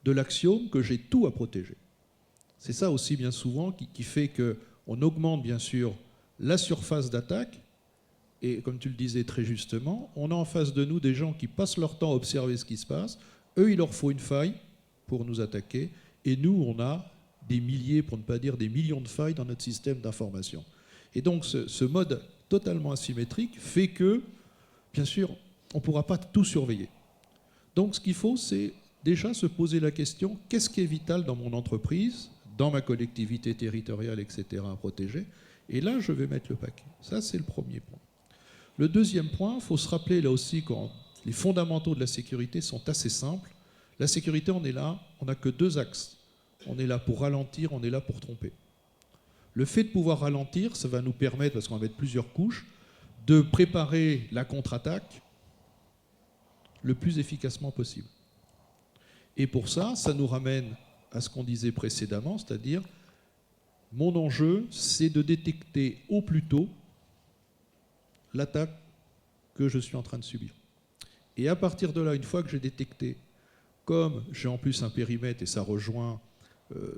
Speaker 3: de l'axiome que j'ai tout à protéger. C'est ça aussi bien souvent qui fait qu'on augmente bien sûr la surface d'attaque, et comme tu le disais très justement, on a en face de nous des gens qui passent leur temps à observer ce qui se passe. Eux, il leur faut une faille pour nous attaquer, et nous, on a des milliers, pour ne pas dire des millions de failles dans notre système d'information. Et donc ce mode totalement asymétrique fait que, bien sûr, on ne pourra pas tout surveiller. Donc ce qu'il faut, c'est déjà se poser la question: qu'est-ce qui est vital dans mon entreprise, dans ma collectivité territoriale, etc., à protéger? Et là, je vais mettre le paquet. Ça, c'est le premier point. Le deuxième point, il faut se rappeler là aussi que les fondamentaux de la sécurité sont assez simples. La sécurité, on est là, on n'a que deux axes. On est là pour ralentir, on est là pour tromper. Le fait de pouvoir ralentir, ça va nous permettre, parce qu'on va mettre plusieurs couches, de préparer la contre-attaque le plus efficacement possible. Et pour ça, ça nous ramène à ce qu'on disait précédemment, c'est-à-dire, mon enjeu, c'est de détecter au plus tôt l'attaque que je suis en train de subir. Et à partir de là, une fois que j'ai détecté, comme j'ai en plus un périmètre, et ça rejoint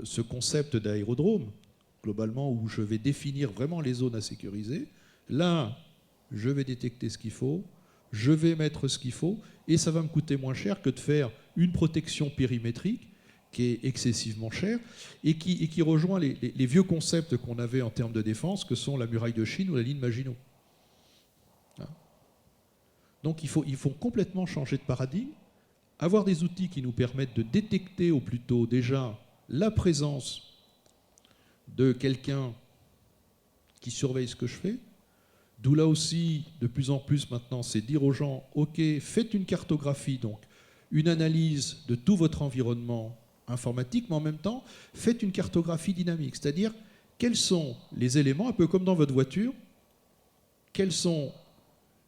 Speaker 3: ce concept d'aérodrome, globalement, où je vais définir vraiment les zones à sécuriser, là, je vais détecter ce qu'il faut, je vais mettre ce qu'il faut, et ça va me coûter moins cher que de faire une protection périmétrique qui est excessivement chère et qui rejoint les vieux concepts qu'on avait en termes de défense, que sont la muraille de Chine ou la ligne Maginot. Donc il faut complètement changer de paradigme, avoir des outils qui nous permettent de détecter au plus tôt déjà la présence de quelqu'un qui surveille ce que je fais. D'où là aussi, de plus en plus maintenant, c'est dire aux gens: ok, faites une cartographie, donc une analyse de tout votre environnement informatique, mais en même temps, faites une cartographie dynamique, c'est-à-dire quels sont les éléments, un peu comme dans votre voiture, quels sont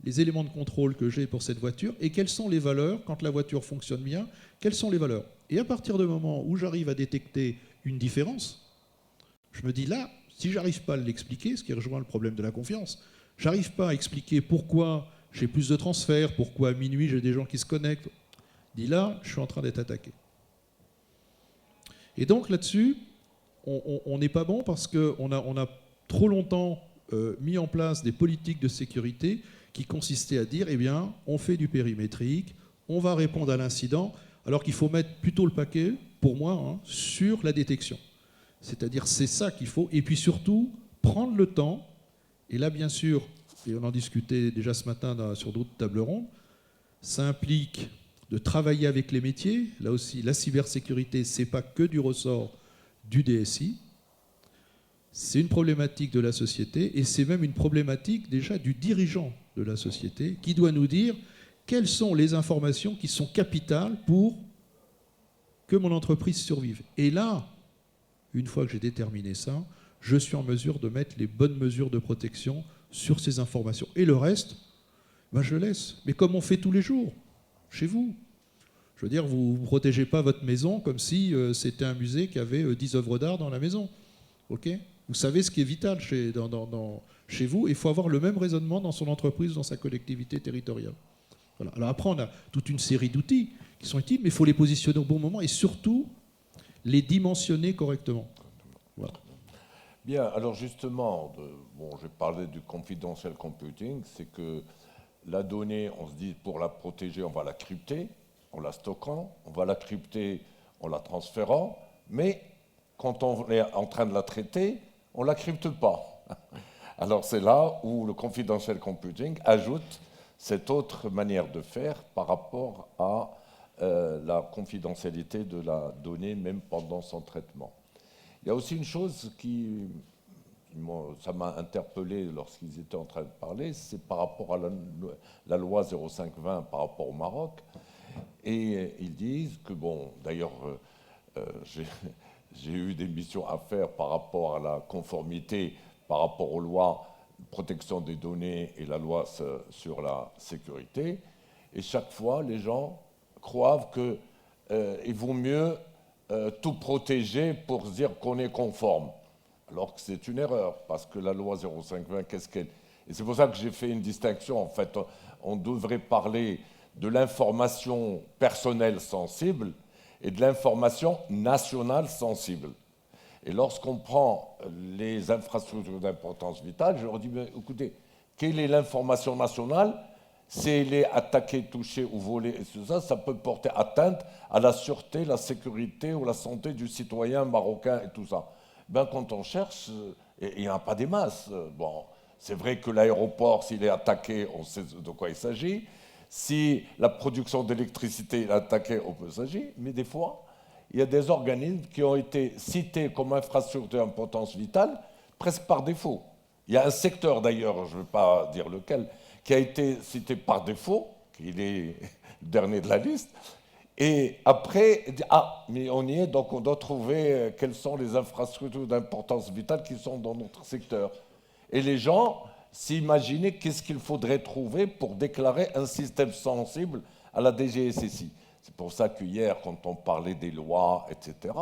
Speaker 3: les éléments de contrôle que j'ai pour cette voiture, et quelles sont les valeurs, quand la voiture fonctionne bien, quelles sont les valeurs. Et à partir du moment où j'arrive à détecter une différence, je me dis là, si j'arrive pas à l'expliquer, ce qui rejoint le problème de la confiance, j'arrive pas à expliquer pourquoi j'ai plus de transferts, pourquoi à minuit j'ai des gens qui se connectent, je dis là, je suis en train d'être attaqué. Et donc là-dessus, on n'est pas bon parce qu'on a trop longtemps mis en place des politiques de sécurité qui consistait à dire, eh bien, on fait du périmétrique, on va répondre à l'incident, alors qu'il faut mettre plutôt le paquet, pour moi, hein, sur la détection. C'est-à-dire, c'est ça qu'il faut. Et puis surtout, prendre le temps, et là, bien sûr, et on en discutait déjà ce matin sur d'autres tables rondes, ça implique de travailler avec les métiers. Là aussi, la cybersécurité, ce n'est pas que du ressort du DSI. C'est une problématique de la société, et c'est même une problématique déjà du dirigeant de la société, qui doit nous dire quelles sont les informations qui sont capitales pour que mon entreprise survive. Et là, une fois que j'ai déterminé ça, je suis en mesure de mettre les bonnes mesures de protection sur ces informations. Et le reste, ben je laisse. Mais comme on fait tous les jours, chez vous. Je veux dire, vous ne protégez pas votre maison comme si c'était un musée qui avait 10 œuvres d'art dans la maison. Ok ? Vous savez ce qui est vital chez vous, et il faut avoir le même raisonnement dans son entreprise, dans sa collectivité territoriale. Voilà. Alors après, on a toute une série d'outils qui sont utiles, mais il faut les positionner au bon moment et surtout les dimensionner correctement. Voilà.
Speaker 1: Bien, alors justement, j'ai parlé du confidential computing, c'est que la donnée, on se dit pour la protéger, on va la crypter, en la stockant, on va la crypter en la transférant, mais quand on est en train de la traiter, on ne la crypte pas. Alors c'est là où le confidential computing ajoute cette autre manière de faire par rapport à la confidentialité de la donnée, même pendant son traitement. Il y a aussi une chose ça m'a interpellé lorsqu'ils étaient en train de parler, c'est par rapport à la loi 0520 par rapport au Maroc. Et ils disent que, d'ailleurs, j'ai eu des missions à faire par rapport à la conformité, par rapport aux lois de protection des données et la loi sur la sécurité. Et chaque fois, les gens croient qu'il vaut mieux tout protéger pour dire qu'on est conforme. Alors que c'est une erreur, parce que la loi 0520, qu'est-ce qu'elle... Et c'est pour ça que j'ai fait une distinction. En fait, on devrait parler de l'information personnelle sensible et de l'information nationale sensible. Et lorsqu'on prend les infrastructures d'importance vitale, je leur dis, écoutez, quelle est l'information nationale ? Si elle est attaquée, touchée ou volée, et tout ça, ça peut porter atteinte à la sûreté, la sécurité ou la santé du citoyen marocain et tout ça. Quand on cherche, il n'y en a pas des masses. C'est vrai que l'aéroport, s'il est attaqué, on sait de quoi il s'agit. Si la production d'électricité est attaquée, on peut s'agir. Mais des fois, il y a des organismes qui ont été cités comme infrastructure d'importance vitale, presque par défaut. Il y a un secteur d'ailleurs, je ne veux pas dire lequel, qui a été cité par défaut, qu'il est le dernier de la liste, et après, mais on y est, donc on doit trouver quelles sont les infrastructures d'importance vitale qui sont dans notre secteur. Et les gens s'imaginaient qu'est-ce qu'il faudrait trouver pour déclarer un système sensible à la DGSSI. C'est pour ça qu'hier, quand on parlait des lois, etc.,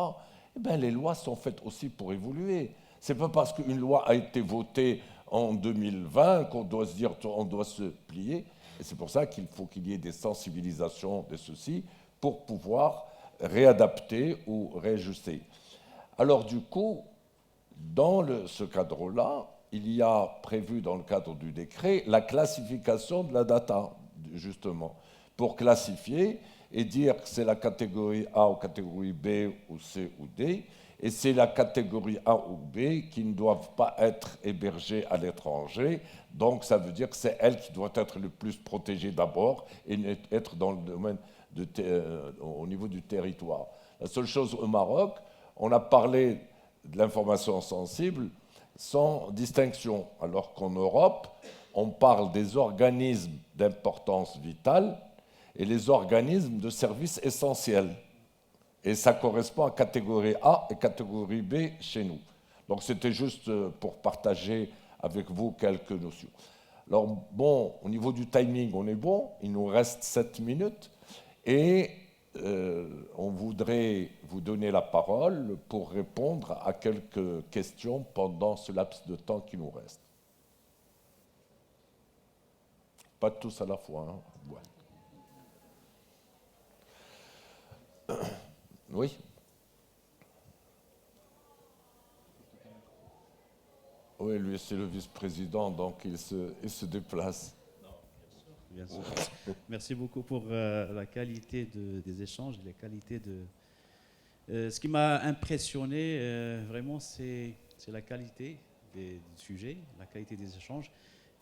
Speaker 1: les lois sont faites aussi pour évoluer. Ce n'est pas parce qu'une loi a été votée en 2020 qu'on doit se dire on doit se plier. Et c'est pour ça qu'il faut qu'il y ait des sensibilisations de ceci pour pouvoir réadapter ou réajuster. Alors du coup, dans ce cadre-là, il y a prévu dans le cadre du décret la classification de la data, justement, pour classifier et dire que c'est la catégorie A ou catégorie B ou C ou D, et c'est la catégorie A ou B qui ne doivent pas être hébergées à l'étranger. Donc ça veut dire que c'est elle qui doit être le plus protégée d'abord et être dans le domaine au niveau du territoire. La seule chose au Maroc, on a parlé de l'information sensible sans distinction, alors qu'en Europe, on parle des organismes d'importance vitale et les organismes de services essentiels. Et ça correspond à catégorie A et catégorie B chez nous. Donc c'était juste pour partager avec vous quelques notions. Alors au niveau du timing, on est bon, il nous reste 7 minutes. Et on voudrait vous donner la parole pour répondre à quelques questions pendant ce laps de temps qui nous reste. Pas tous à la fois. Hein. Ouais. Oui. Oui, lui, c'est le vice-président, donc il se déplace.
Speaker 4: bien sûr. Merci beaucoup pour la qualité des échanges, la qualité de... ce qui m'a impressionné, vraiment, c'est la qualité des sujets, la qualité des échanges,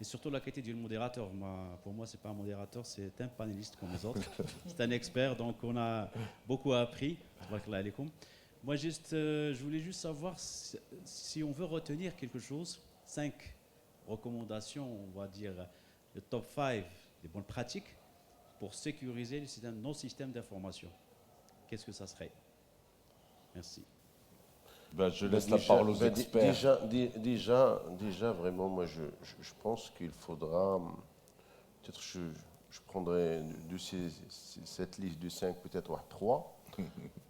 Speaker 4: et surtout la qualité du modérateur. Pour moi, ce n'est pas un modérateur, c'est un panéliste comme les autres. C'est un expert, donc on a beaucoup appris. Moi, je voulais juste savoir si on veut retenir quelque chose, 5 recommandations, on va dire le top 5 des bonnes pratiques pour sécuriser nos systèmes d'information. Qu'est-ce que ça serait? Merci.
Speaker 1: Ben, je laisse la parole aux experts.
Speaker 2: Déjà, vraiment, moi, je pense qu'il faudra, peut-être je prendrai cette liste de 5, peut-être 3.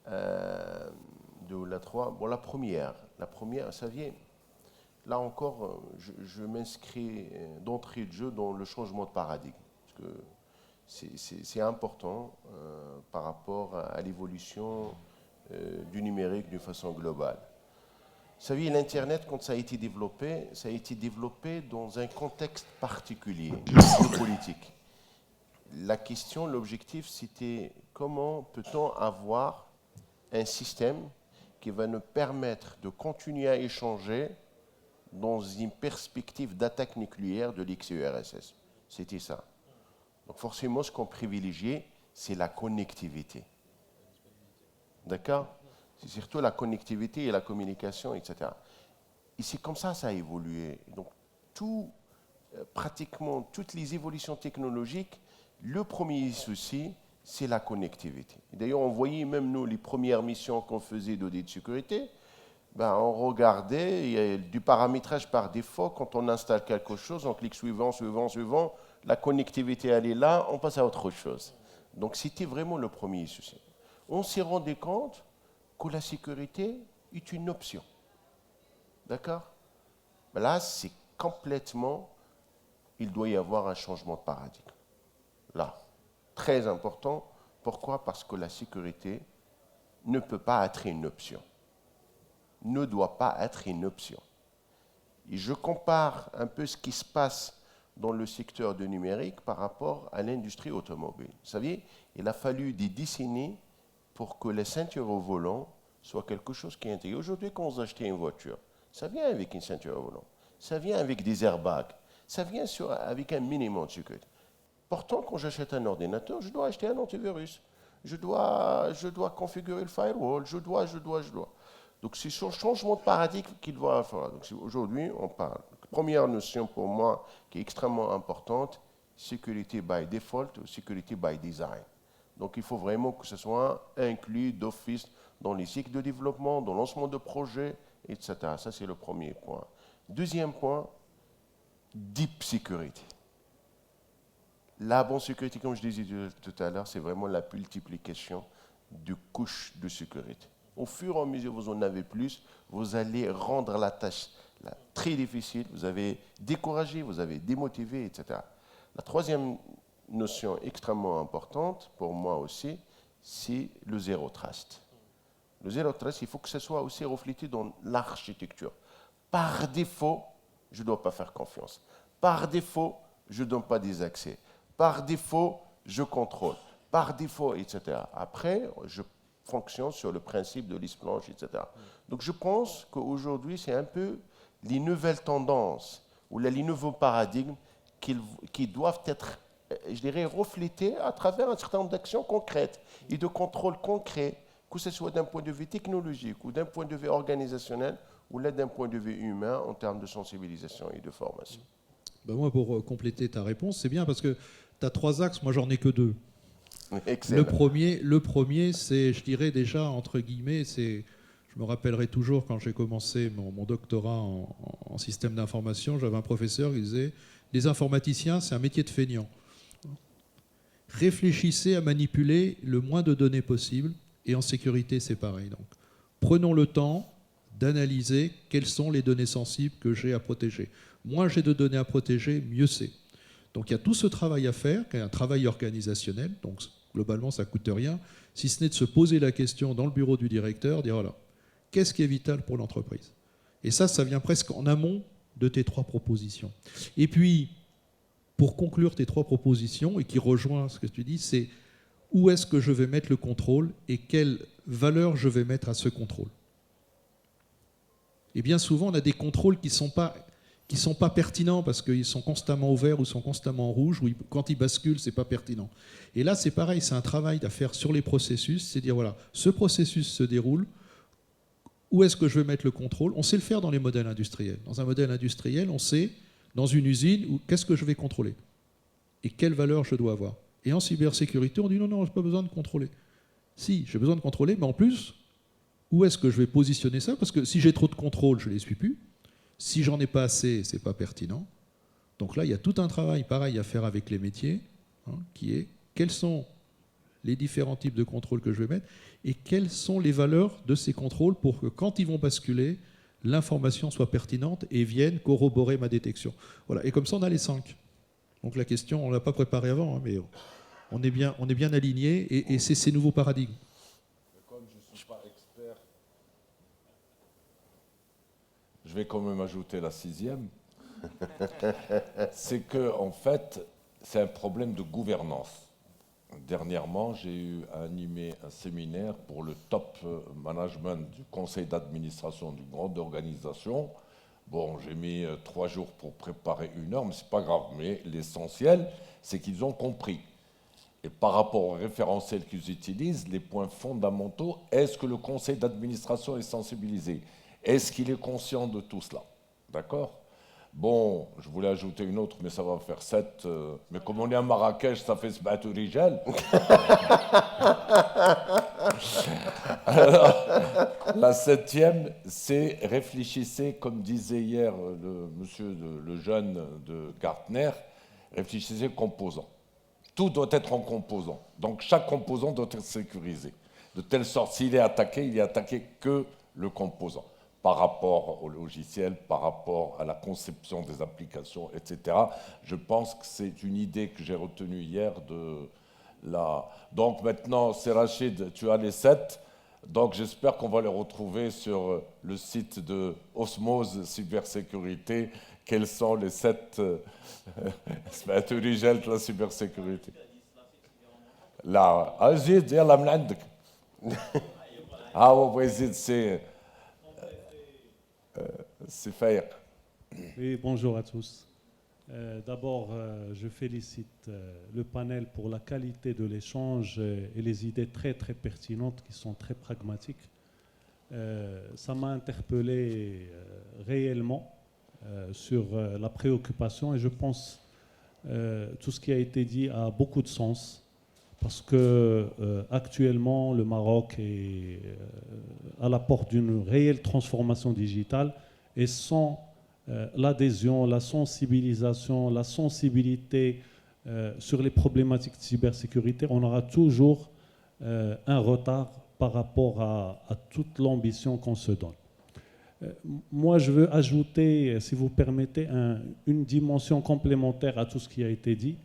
Speaker 2: La 3. Bon, la première, ça vient. Là encore, je m'inscris d'entrée de jeu dans le changement de paradigme. Parce que c'est important par rapport à l'évolution du numérique d'une façon globale. Vous savez, l'Internet, quand ça a été développé dans un contexte particulier, politique. La question, l'objectif, c'était comment peut-on avoir un système qui va nous permettre de continuer à échanger dans une perspective d'attaque nucléaire de l'XURSS. C'était ça. Donc forcément, ce qu'on privilégiait, c'est la connectivité. D'accord? C'est surtout la connectivité et la communication, etc. Et c'est comme ça a évolué. Donc pratiquement toutes les évolutions technologiques, le premier souci, c'est la connectivité. D'ailleurs, on voyait même nous, les premières missions qu'on faisait d'audit de sécurité, on regardait, il y a du paramétrage par défaut. Quand on installe quelque chose, on clique suivant, la connectivité elle est là, on passe à autre chose. Donc c'était vraiment le premier souci. On s'est rendu compte que la sécurité est une option. D'accord? Là, c'est complètement, il doit y avoir un changement de paradigme. Là, très important. Pourquoi? Parce que la sécurité ne peut pas être une option. Ne doit pas être une option. Et je compare un peu ce qui se passe dans le secteur du numérique par rapport à l'industrie automobile. Vous savez, il a fallu des décennies pour que les ceintures au volant soient quelque chose qui est intégré. Aujourd'hui, quand vous achetez une voiture, ça vient avec une ceinture au volant, ça vient avec des airbags, ça vient avec un minimum de sécurité. Pourtant, quand j'achète un ordinateur, je dois acheter un antivirus. Je dois configurer le firewall, je dois. Donc, c'est sur le changement de paradigme qu'il doit avoir. Donc, aujourd'hui, on parle. Première notion pour moi qui est extrêmement importante, sécurité by default ou sécurité by design. Donc, il faut vraiment que ce soit inclus d'office dans les cycles de développement, dans le lancement de projets, etc. Ça, c'est le premier point. Deuxième point, deep sécurité. La bonne sécurité, comme je disais tout à l'heure, c'est vraiment la multiplication de couches de sécurité. Au fur et à mesure que vous en avez plus, vous allez rendre la tâche très difficile, vous avez découragé, vous avez démotivé, etc. La troisième notion extrêmement importante, pour moi aussi, c'est le zéro trust. Le zéro trust, il faut que ce soit aussi reflété dans l'architecture. Par défaut, je ne dois pas faire confiance. Par défaut, je ne donne pas des accès. Par défaut, je contrôle. Par défaut, etc. Après, je fonctionne sur le principe de liste blanche, etc. Donc je pense qu'aujourd'hui, c'est un peu les nouvelles tendances ou les nouveaux paradigmes qui doivent être, je dirais, reflétés à travers un certain nombre d'actions concrètes et de contrôles concrets, que ce soit d'un point de vue technologique ou d'un point de vue organisationnel ou là d'un point de vue humain en termes de sensibilisation et de formation.
Speaker 3: Ben moi, pour compléter ta réponse, c'est bien parce que tu as 3 axes, moi j'en ai que 2.
Speaker 2: Excellent.
Speaker 3: Le premier, c'est, je dirais déjà, entre guillemets, c'est, je me rappellerai toujours quand j'ai commencé mon doctorat en système d'information, j'avais un professeur qui disait, les informaticiens, c'est un métier de feignant. Réfléchissez à manipuler le moins de données possible, et en sécurité, c'est pareil. Donc, prenons le temps d'analyser quelles sont les données sensibles que j'ai à protéger. Moins j'ai de données à protéger, mieux c'est. Donc il y a tout ce travail à faire, qui est un travail organisationnel, donc globalement ça ne coûte rien, si ce n'est de se poser la question dans le bureau du directeur, dire voilà, qu'est-ce qui est vital pour l'entreprise? Et ça vient presque en amont de tes 3 propositions. Et puis, pour conclure tes 3 propositions, et qui rejoint ce que tu dis, c'est où est-ce que je vais mettre le contrôle et quelle valeur je vais mettre à ce contrôle. Et bien souvent, on a des contrôles qui sont pas pertinents parce qu'ils sont constamment au vert ou sont constamment en rouge, ou quand ils basculent, c'est pas pertinent. Et là, c'est pareil, c'est un travail à faire sur les processus, c'est dire, voilà, ce processus se déroule, où est-ce que je vais mettre le contrôle? On sait le faire dans les modèles industriels. Dans un modèle industriel, on sait, dans une usine, qu'est-ce que je vais contrôler et quelle valeur je dois avoir. Et en cybersécurité, on dit non, je n'ai pas besoin de contrôler. Si, j'ai besoin de contrôler, mais en plus, où est-ce que je vais positionner ça? Parce que si j'ai trop de contrôle, je ne les suis plus. Si j'en ai pas assez, ce n'est pas pertinent. Donc là, il y a tout un travail pareil à faire avec les métiers, qui est quels sont les différents types de contrôles que je vais mettre et quelles sont les valeurs de ces contrôles pour que quand ils vont basculer, l'information soit pertinente et vienne corroborer ma détection. Voilà. Et comme ça, on a les 5. Donc la question, on ne l'a pas préparée avant, mais on est bien alignés et c'est ces nouveaux paradigmes.
Speaker 1: Comme je ne suis pas expert, je vais quand même ajouter la 6e. C'est que, en fait, c'est un problème de gouvernance. Dernièrement, j'ai eu à animer un séminaire pour le top management du conseil d'administration d'une grande organisation. Bon, j'ai mis 3 jours pour préparer 1 heure, mais ce n'est pas grave. Mais l'essentiel, c'est qu'ils ont compris. Et par rapport au référentiel qu'ils utilisent, les points fondamentaux, est-ce que le conseil d'administration est sensibilisé? Est-ce qu'il est conscient de tout cela? D'accord? Bon, je voulais ajouter une autre, mais ça va faire 7. Mais comme on est à Marrakech, ça fait Sbatou Rijal. Alors, la 7e, c'est réfléchissez, comme disait hier le jeune de Gartner, réfléchissez composants. Tout doit être en composants. Donc chaque composant doit être sécurisé. De telle sorte, s'il est attaqué, il est attaqué que le composant. Par rapport au logiciel, par rapport à la conception des applications, etc. Je pense que c'est une idée que j'ai retenue hier de la... Donc maintenant, c'est Rachid, tu as les 7. Donc j'espère qu'on va les retrouver sur le site de Osmose Cybersécurité. Quels sont les 7 régels de la cybersécurité? Là, Azid, yalla من عندك. هو يزيد c'est Faïq.
Speaker 5: Oui, bonjour à tous. D'abord, je félicite le panel pour la qualité de l'échange et les idées très très pertinentes qui sont très pragmatiques. Ça m'a interpellé réellement sur la préoccupation et je pense tout ce qui a été dit a beaucoup de sens parce que actuellement le Maroc est à la porte d'une réelle transformation digitale et sans l'adhésion, la sensibilisation, la sensibilité sur les problématiques de cybersécurité, on aura toujours un retard par rapport à toute l'ambition qu'on se donne. Moi, je veux ajouter, si vous permettez, une dimension complémentaire à tout ce qui a été dit.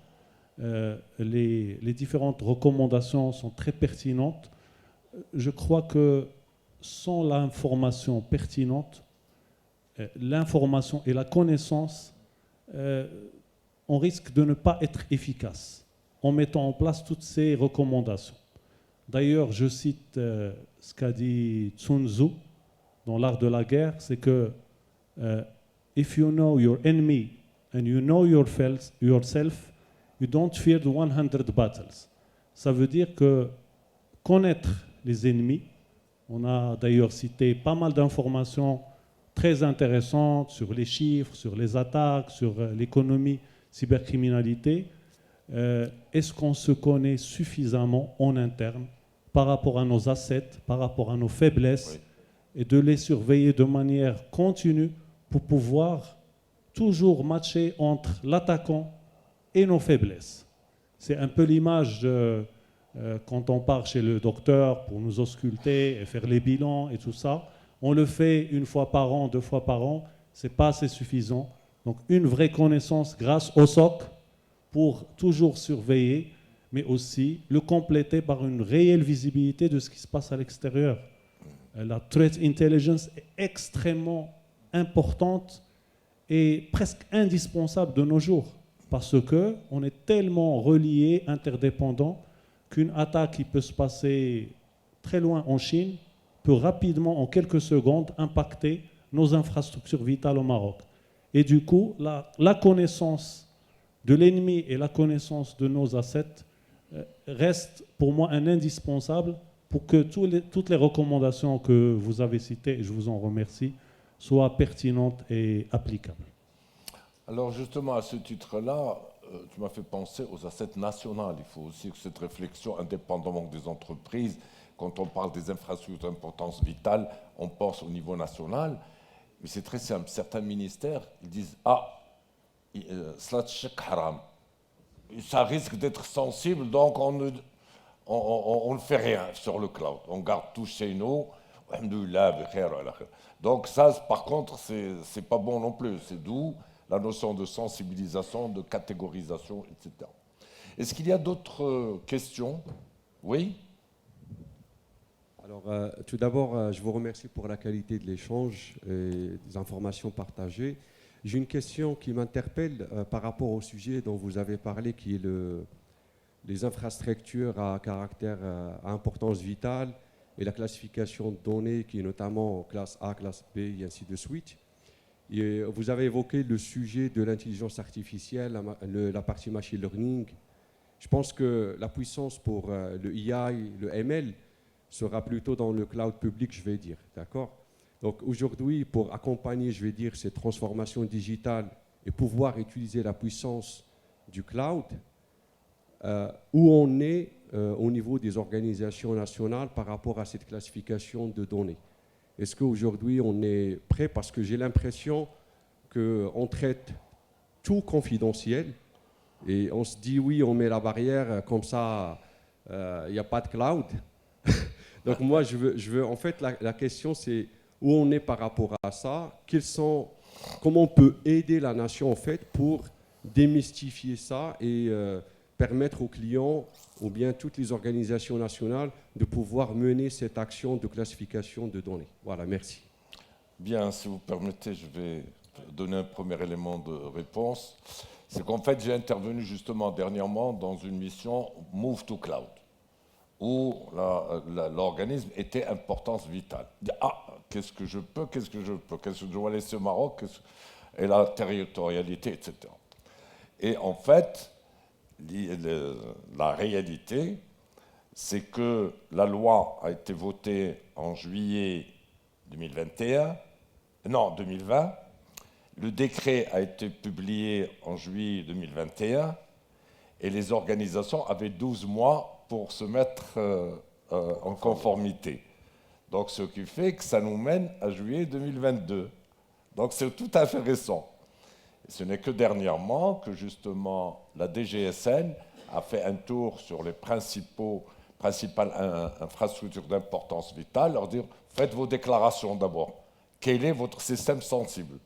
Speaker 5: Les différentes recommandations sont très pertinentes. Je crois que sans l'information pertinente, l'information et la connaissance, on risque de ne pas être efficace en mettant en place toutes ces recommandations. D'ailleurs, je cite ce qu'a dit Sun Tzu dans l'art de la guerre, c'est que if you know your enemy and you know yourself, you don't fear 100 battles. Ça veut dire que connaître les ennemis, on a d'ailleurs cité pas mal d'informations très intéressantes sur les chiffres, sur les attaques, sur l'économie, cybercriminalité. Est-ce qu'on se connaît suffisamment en interne par rapport à nos assets, par rapport à nos faiblesses, oui, et de les surveiller de manière continue pour pouvoir toujours matcher entre l'attaquant et nos faiblesses. C'est un peu l'image quand on part chez le docteur pour nous ausculter et faire les bilans et tout ça. On le fait 1 fois par an, 2 fois par an, c'est pas assez suffisant. Donc une vraie connaissance grâce au SOC pour toujours surveiller, mais aussi le compléter par une réelle visibilité de ce qui se passe à l'extérieur. La threat intelligence est extrêmement importante et presque indispensable de nos jours. parce qu'on est tellement reliés, interdépendants, qu'une attaque qui peut se passer très loin en Chine peut rapidement, en quelques secondes, impacter nos infrastructures vitales au Maroc. Et du coup, la connaissance de l'ennemi et la connaissance de nos assets reste pour moi un indispensable pour que toutes les recommandations que vous avez citées, et je vous en remercie, soient pertinentes et applicables.
Speaker 1: Alors justement, à ce titre-là, tu m'as fait penser aux assets nationaux. Il faut aussi que cette réflexion, indépendamment des entreprises, quand on parle des infrastructures d'importance vitale, on pense au niveau national. Mais c'est très simple. Certains ministères, ils disent « Ah, cela haram. Ça risque d'être sensible, donc on ne fait rien sur le cloud. On garde tout chez nous. Donc ça, par contre, c'est pas bon non plus. C'est d'où la notion de sensibilisation, de catégorisation, etc. Est-ce qu'il y a d'autres questions? Oui?
Speaker 6: Alors, tout d'abord, je vous remercie pour la qualité de l'échange et des informations partagées. J'ai une question qui m'interpelle par rapport au sujet dont vous avez parlé, qui est les infrastructures à caractère à importance vitale et la classification de données qui est notamment classe A, classe B et ainsi de suite. Et vous avez évoqué le sujet de l'intelligence artificielle, la partie machine learning. Je pense que la puissance pour le AI, le ML, sera plutôt dans le cloud public, je vais dire. D'accord ? Donc aujourd'hui, pour accompagner, je vais dire, cette transformation digitale et pouvoir utiliser la puissance du cloud, où on est au niveau des organisations nationales par rapport à cette classification de données. Est-ce qu'aujourd'hui on est prêt? Parce que j'ai l'impression qu'on traite tout confidentiel et on se dit oui, on met la barrière, comme ça il n'y a pas de cloud. Donc moi je veux en fait la question c'est où on est par rapport à ça, comment on peut aider la nation en fait pour démystifier ça et permettre aux clients ou bien toutes les organisations nationales de pouvoir mener cette action de classification de données. Voilà, merci.
Speaker 1: Bien, si vous permettez, je vais donner un premier élément de réponse. C'est qu'en fait, j'ai intervenu justement dernièrement dans une mission Move to Cloud, où l'organisme était importance vitale. Ah, qu'est-ce que je peux, qu'est-ce que je dois laisser au Maroc, et la territorialité, etc. Et en fait, la réalité, c'est que la loi a été votée en juillet 2020, le décret a été publié en juillet 2021, et les organisations avaient 12 mois pour se mettre en conformité. Donc ce qui fait que ça nous mène à juillet 2022. Donc c'est tout à fait récent. Ce n'est que dernièrement que justement la DGSN a fait un tour sur les principales infrastructures d'importance vitale, leur dire faites vos déclarations d'abord. Quel est votre système sensible?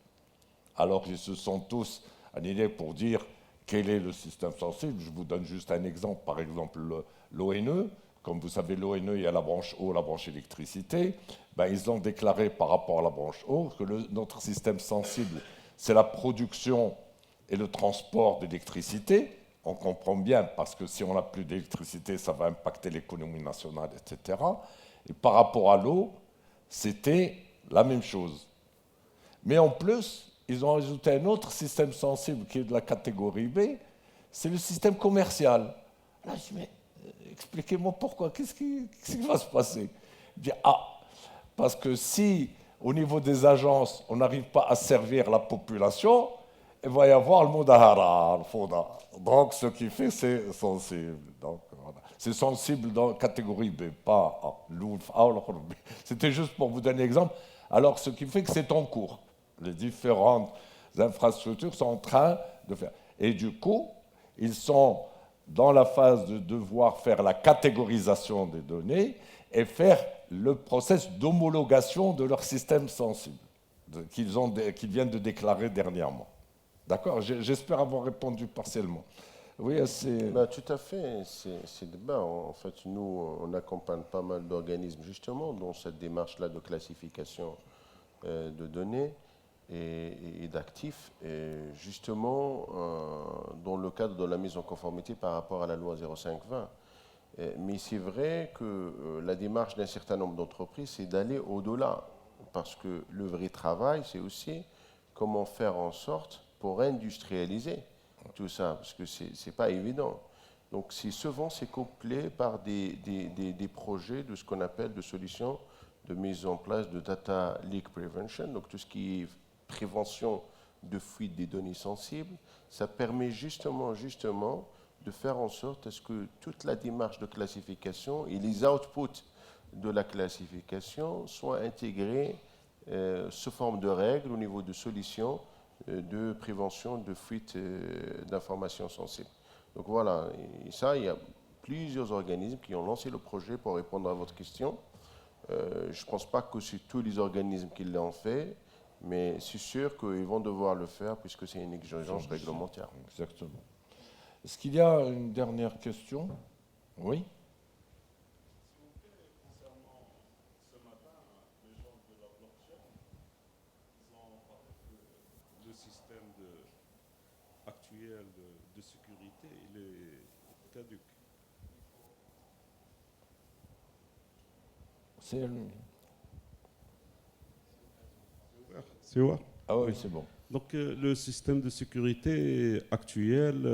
Speaker 1: Alors ils se sont tous alignés pour dire quel est le système sensible. Je vous donne juste un exemple, par exemple l'ONE. Comme vous savez, l'ONE, il y a la branche eau, la branche électricité. Ben, ils ont déclaré par rapport à la branche eau que notre système sensible, c'est la production et le transport d'électricité. On comprend bien, parce que si on n'a plus d'électricité, ça va impacter l'économie nationale, etc. Et par rapport à l'eau, c'était la même chose. Mais en plus, ils ont ajouté un autre système sensible qui est de la catégorie B, c'est le système commercial. Là, je dis, mais expliquez-moi pourquoi, qu'est-ce qui va se passer? Je dis, parce que si, au niveau des agences, on n'arrive pas à servir la population, il va y avoir le mudahara, le fauda. Donc, ce qui fait, c'est sensible. Donc, voilà. C'est sensible dans la catégorie B, pas l'ouf. C'était juste pour vous donner un exemple. Alors, ce qui fait que c'est en cours. Les différentes infrastructures sont en train de faire. Et du coup, ils sont dans la phase de devoir faire la catégorisation des données et faire le process d'homologation de leur système sensible qu'ils viennent de déclarer dernièrement. D'accord? J'espère avoir répondu partiellement. Oui,
Speaker 2: tout à fait. C'est débat. En fait, nous, on accompagne pas mal d'organismes justement dans cette démarche-là de classification de données. et d'actifs, et justement dans le cadre de la mise en conformité par rapport à la loi 05-20. Mais c'est vrai que la démarche d'un certain nombre d'entreprises, c'est d'aller au-delà, parce que le vrai travail, c'est aussi comment faire en sorte pour industrialiser tout ça, parce que ce n'est pas évident. Donc souvent, c'est couplé par des projets de ce qu'on appelle de solutions de mise en place de data leak prevention, donc tout ce qui est prévention de fuite des données sensibles. Ça permet justement de faire en sorte que toute la démarche de classification et les outputs de la classification soient intégrés sous forme de règles au niveau de solutions de prévention de fuite d'informations sensibles. Donc voilà, et ça, il y a plusieurs organismes qui ont lancé le projet pour répondre à votre question. Je ne pense pas que c'est tous les organismes qui l'ont fait, mais c'est sûr qu'ils vont devoir le faire puisque c'est une exigence réglementaire.
Speaker 1: Exactement. Est-ce qu'il y a une dernière question? Oui.
Speaker 5: Le système actuel de sécurité, il est caduc. C'est ouvert.
Speaker 1: Ah oui, c'est bon.
Speaker 5: Donc le système de sécurité actuel,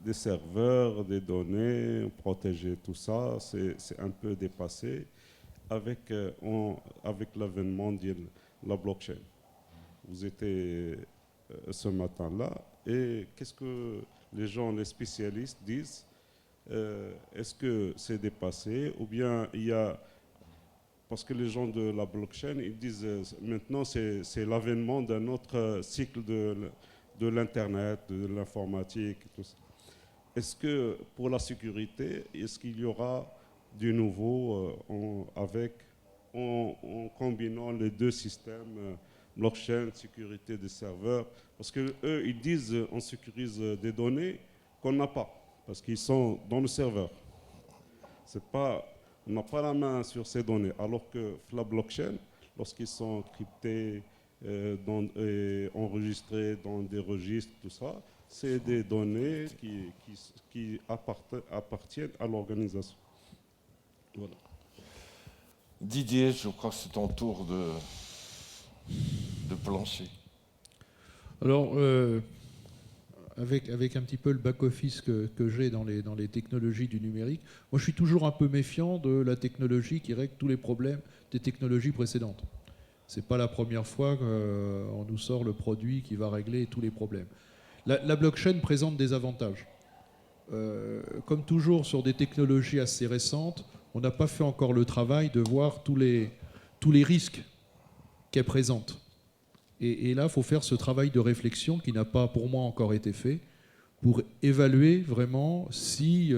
Speaker 5: des serveurs, des données, protéger tout ça, c'est un peu dépassé avec l'avènement de la blockchain. Vous étiez ce matin-là, et qu'est-ce que les gens, les spécialistes disent? Est-ce que c'est dépassé, ou bien il y a... Parce que les gens de la blockchain, ils disent maintenant c'est l'avènement d'un autre cycle de l'Internet, de l'informatique, et tout ça. Est-ce que pour la sécurité, est-ce qu'il y aura du nouveau en combinant les deux systèmes, blockchain, sécurité des serveurs? Parce qu'eux, ils disent on sécurise des données qu'on n'a pas, parce qu'ils sont dans le serveur. C'est pas... On n'a pas la main sur ces données, alors que la blockchain, lorsqu'ils sont cryptés, enregistrés dans des registres, tout ça, c'est des données qui appartiennent à l'organisation. Voilà.
Speaker 1: Didier, je crois que c'est ton tour de plancher.
Speaker 3: Alors, avec un petit peu le back-office que j'ai dans les technologies du numérique, moi je suis toujours un peu méfiant de la technologie qui règle tous les problèmes des technologies précédentes. Ce n'est pas la première fois qu'on nous sort le produit qui va régler tous les problèmes. La blockchain présente des avantages. Comme toujours sur des technologies assez récentes, on n'a pas fait encore le travail de voir tous les risques qu'elle présente. Et là, il faut faire ce travail de réflexion qui n'a pas, pour moi, encore été fait, pour évaluer vraiment si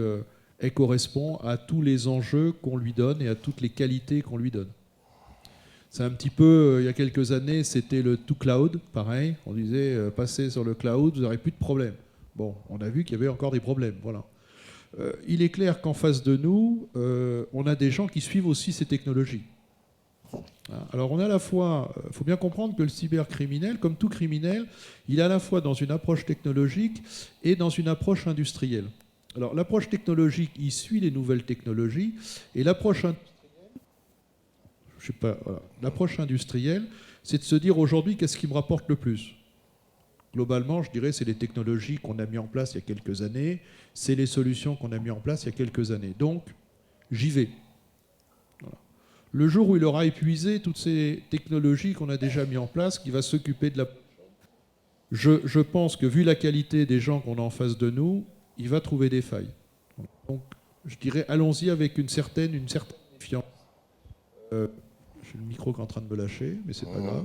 Speaker 3: elle correspond à tous les enjeux qu'on lui donne et à toutes les qualités qu'on lui donne. C'est un petit peu, il y a quelques années, c'était le to cloud, pareil. On disait, passez sur le cloud, vous n'aurez plus de problèmes. Bon, on a vu qu'il y avait encore des problèmes, voilà. Il est clair qu'en face de nous, on a des gens qui suivent aussi ces technologies. Alors on a à la fois, il faut bien comprendre que le cybercriminel, comme tout criminel, il est à la fois dans une approche technologique et dans une approche industrielle. Alors l'approche technologique, il suit les nouvelles technologies, et l'approche industrielle, c'est de se dire aujourd'hui qu'est-ce qui me rapporte le plus. Globalement, je dirais, c'est les technologies qu'on a mis en place il y a quelques années, c'est les solutions qu'on a mis en place il y a quelques années. Donc, j'y vais. Voilà. Le jour où il aura épuisé toutes ces technologies qu'on a déjà mis en place, qui va s'occuper de la... Je pense que, vu la qualité des gens qu'on a en face de nous, il va trouver des failles. Donc, je dirais, allons-y avec une certaine méfiance. J'ai le micro qui est en train de me lâcher, mais c'est pas grave.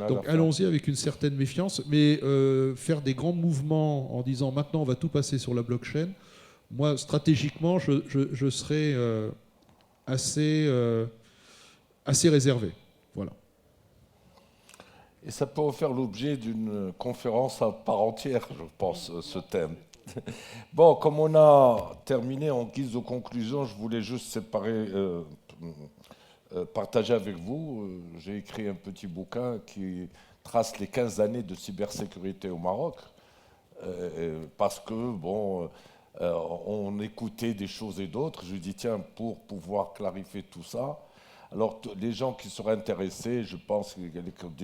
Speaker 3: Donc allons-y avec une certaine méfiance, mais faire des grands mouvements en disant maintenant on va tout passer sur la blockchain, moi stratégiquement je serais assez réservé. Voilà.
Speaker 1: Et ça peut faire l'objet d'une conférence à part entière, je pense, ce thème. Bon, comme on a terminé en guise de conclusion, je voulais juste partager avec vous. J'ai écrit un petit bouquin qui trace les 15 années de cybersécurité au Maroc, parce que, bon, on écoutait des choses et d'autres. Je lui dis, tiens, pour pouvoir clarifier tout ça, alors les gens qui seraient intéressés, je pense que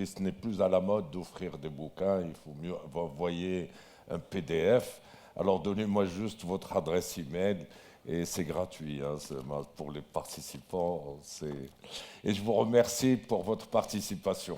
Speaker 1: ce n'est plus à la mode d'offrir des bouquins, il faut mieux envoyer un PDF. Alors donnez-moi juste votre adresse email et c'est gratuit hein, pour les participants. Et je vous remercie pour votre participation.